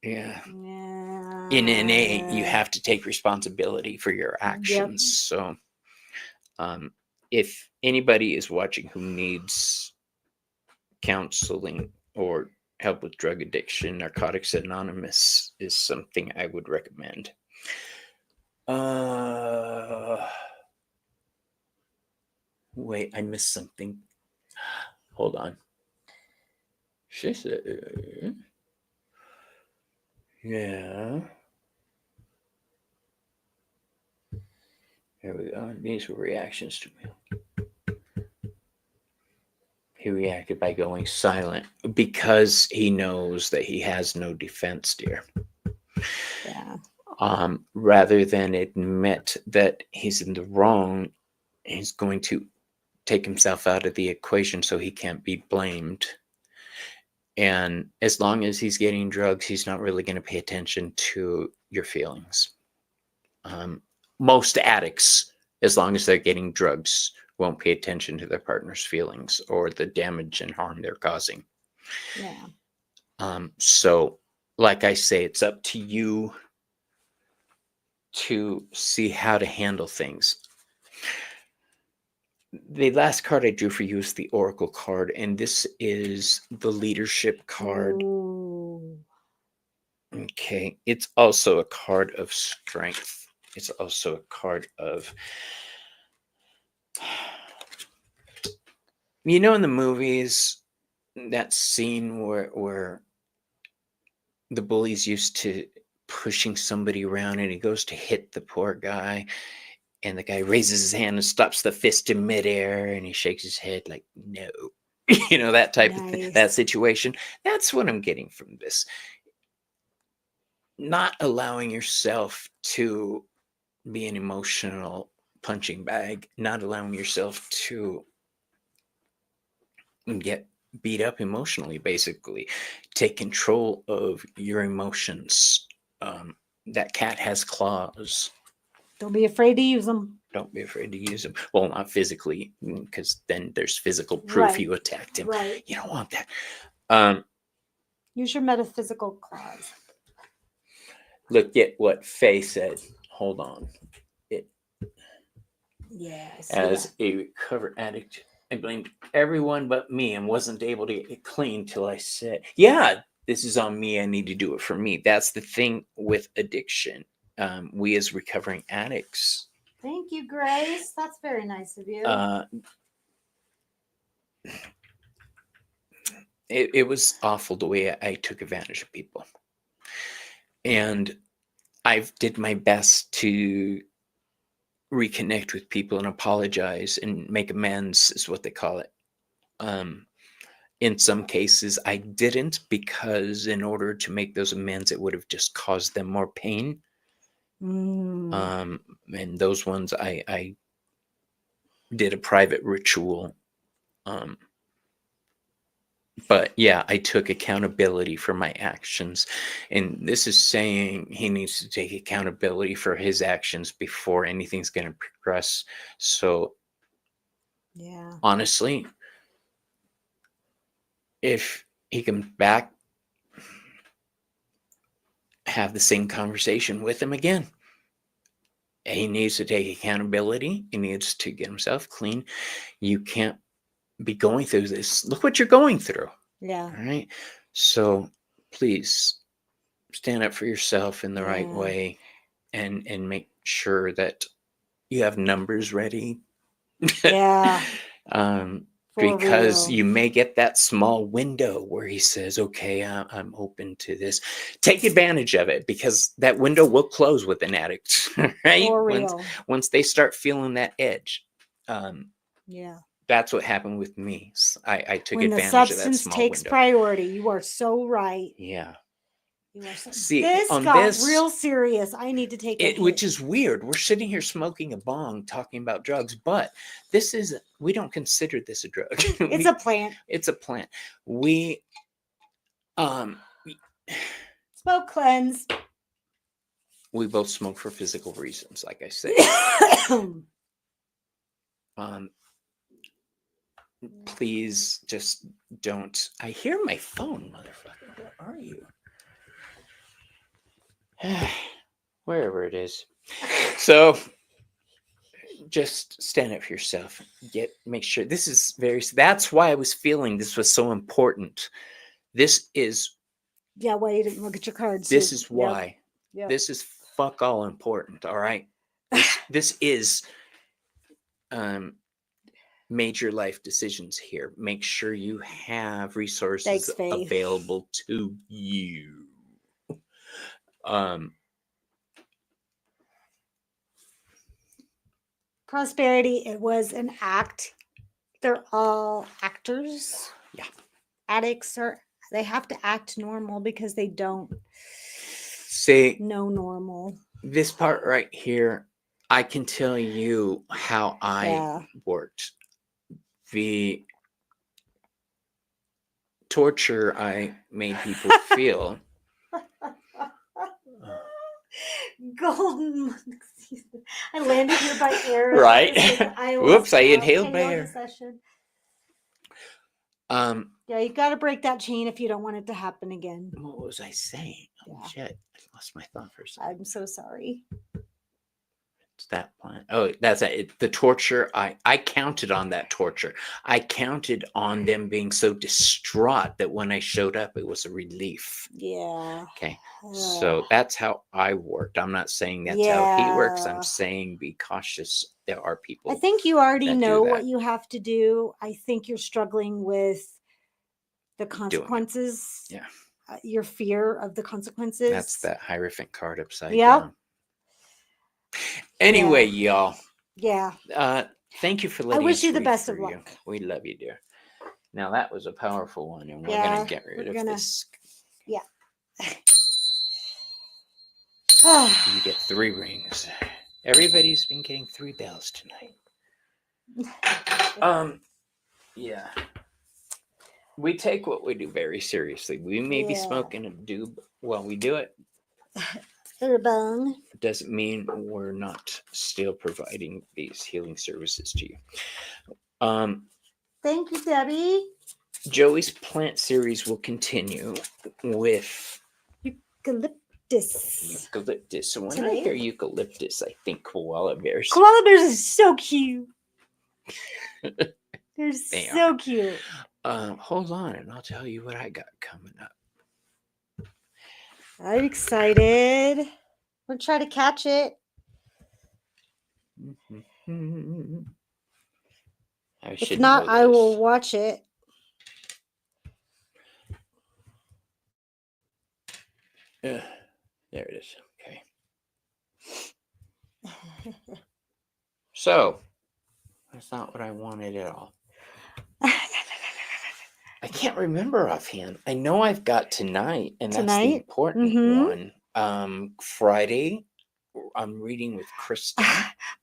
Yeah. Yeah. In NA, you have to take responsibility for your actions. So, if anybody is watching who needs counseling or help with drug addiction, Narcotics Anonymous is something I would recommend. Wait, I missed something. Hold on. She said, yeah. Here we go. These were reactions to me. He reacted by going silent because he knows that he has no defense, dear. Yeah. Rather than admit that he's in the wrong, he's going to take himself out of the equation so he can't be blamed. And as long as he's getting drugs, he's not really going to pay attention to your feelings. Most addicts, as long as they're getting drugs, won't pay attention to their partner's feelings or the damage and harm they're causing. Yeah. So, like I say, it's up to you to see how to handle things. The last card I drew for you is the Oracle card, and this is the leadership card. Ooh. Okay, it's also a card of strength. It's also a card of, you know, in the movies, that scene where the bullies used to pushing somebody around and he goes to hit the poor guy, and the guy raises his hand and stops the fist in midair, and he shakes his head like, no. You know, that type of thing, that situation. That's what I'm getting from this. Not allowing yourself to be an emotional punching bag, not allowing yourself to get beat up emotionally, basically. Take control of your emotions. That cat has claws. Don't be afraid to use them. Don't be afraid to use them. Well, not physically, because then there's physical proof you attacked him. Right. You don't want that. Use your metaphysical claws. Look at what Faye said. Hold on. Yeah. As a recovered addict, I blamed everyone but me and wasn't able to get it clean till I said, yeah, this is on me. I need to do it for me. That's the thing with addiction. We as recovering addicts, Thank you, Grace. That's very nice of you. It was awful the way I took advantage of people. And I did my best to reconnect with people and apologize and make amends, is what they call it. In some cases, I didn't, because in order to make those amends, it would have just caused them more pain. Mm. And those ones I did a private ritual. But yeah, I took accountability for my actions. And this is saying he needs to take accountability for his actions before anything's going to progress. So Yeah. honestly, if he comes back, have the same conversation with him again. He needs to take accountability. He needs to get himself clean. You can't be going through this. Look what you're going through. Yeah. All right. So please stand up for yourself in the right Yeah. way, and make sure that you have numbers ready. Yeah. For Because real. you may get that small window where he says, okay, I'm open to this. Take advantage of it, because that window will close with an addict, right? For real. Once they start feeling that edge. Yeah. That's what happened with me. I took When the advantage of that substance small takes window. priority, you are so right. Yeah. You are so. See, This on got this, real serious. I need to take a hit. which is weird. We're sitting here smoking a bong, talking about drugs, but we don't consider this a drug. It's a plant. It's a plant. We Smoke cleanse. we both smoke for physical reasons, like I said. Please just don't. I hear my phone, motherfucker. Where are you? Wherever it is. So just stand up for yourself. Make sure this is that's why I was feeling this was so important. This is Yeah, why you didn't look at your cards? This is why. Yep. This is fuck all important, all right? This is major life decisions here. Make sure you have resources available to you. Prosperity, it was an act. They're all actors. Yeah. Addicts they have to act normal because they don't know normal. This part right here, I can tell you how I worked. The torture I made people feel. Golden. I landed here by air. Right. Whoops, I inhaled by air. Session. Yeah, you got to break that chain if you don't want it to happen again. What was I saying? Oh, shit. I lost my thought for a second. I'm so sorry. It's that plant. Oh, that's it. The torture. I counted on that torture. I counted on them being so distraught that when I showed up, it was a relief. Yeah. Okay. So that's how I worked. I'm not saying that's how he works. I'm saying be cautious. There are people. I think you already know what you have to do. I think you're struggling with the consequences. Yeah. Your fear of the consequences. That's that Hierophant card upside down. Anyway, y'all. Yeah. Thank you for letting us. I wish you the best of luck. We love you, dear. Now that was a powerful one, and we're gonna get rid of this. Yeah. You get 3 rings. Everybody's been getting 3 bells tonight. Yeah. We take what we do very seriously. We may be smoking a doob while we do it. Bone. Doesn't mean we're not still providing these healing services to you. Thank you, Debbie. Joey's plant series will continue with eucalyptus. So when I hear eucalyptus, I think koala bears. Koala bears is so cute. They're They so cute. Hold on, and I'll tell you what I got coming up. I'm excited. We'll try to catch it. I If should not, know I will this. watch it. There it is. Okay. So, that's not what I wanted at all. I can't remember offhand. I know I've got tonight, and that's the Tonight? important Mhm. one. Friday, I'm reading with Kristen.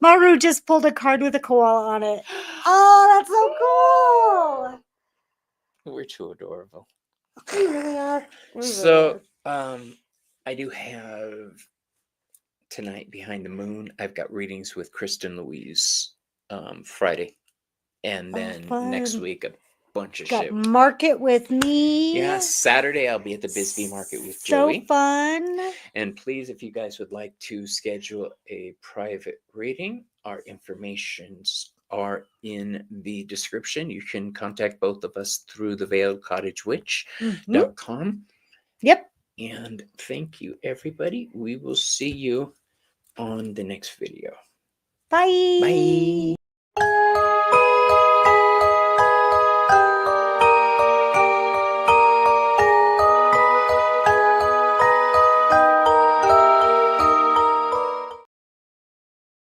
Maru just pulled a card with a koala on it. Oh, that's so cool. We're too adorable. We really are. We really So, are. I do have tonight Behind the Moon. I've got readings with Kristen Louise Friday, and Oh, then next fun. week a bunch of Got shit. market with me. Yeah, Saturday I'll be at the Bisbee Market with So Joey. fun. And please, if you guys would like to schedule a private reading, our informations are in the description. You can contact both of us through theveiledcottagewitch.com. Yep. And thank you, everybody. We will see you on the next video. Bye. Bye.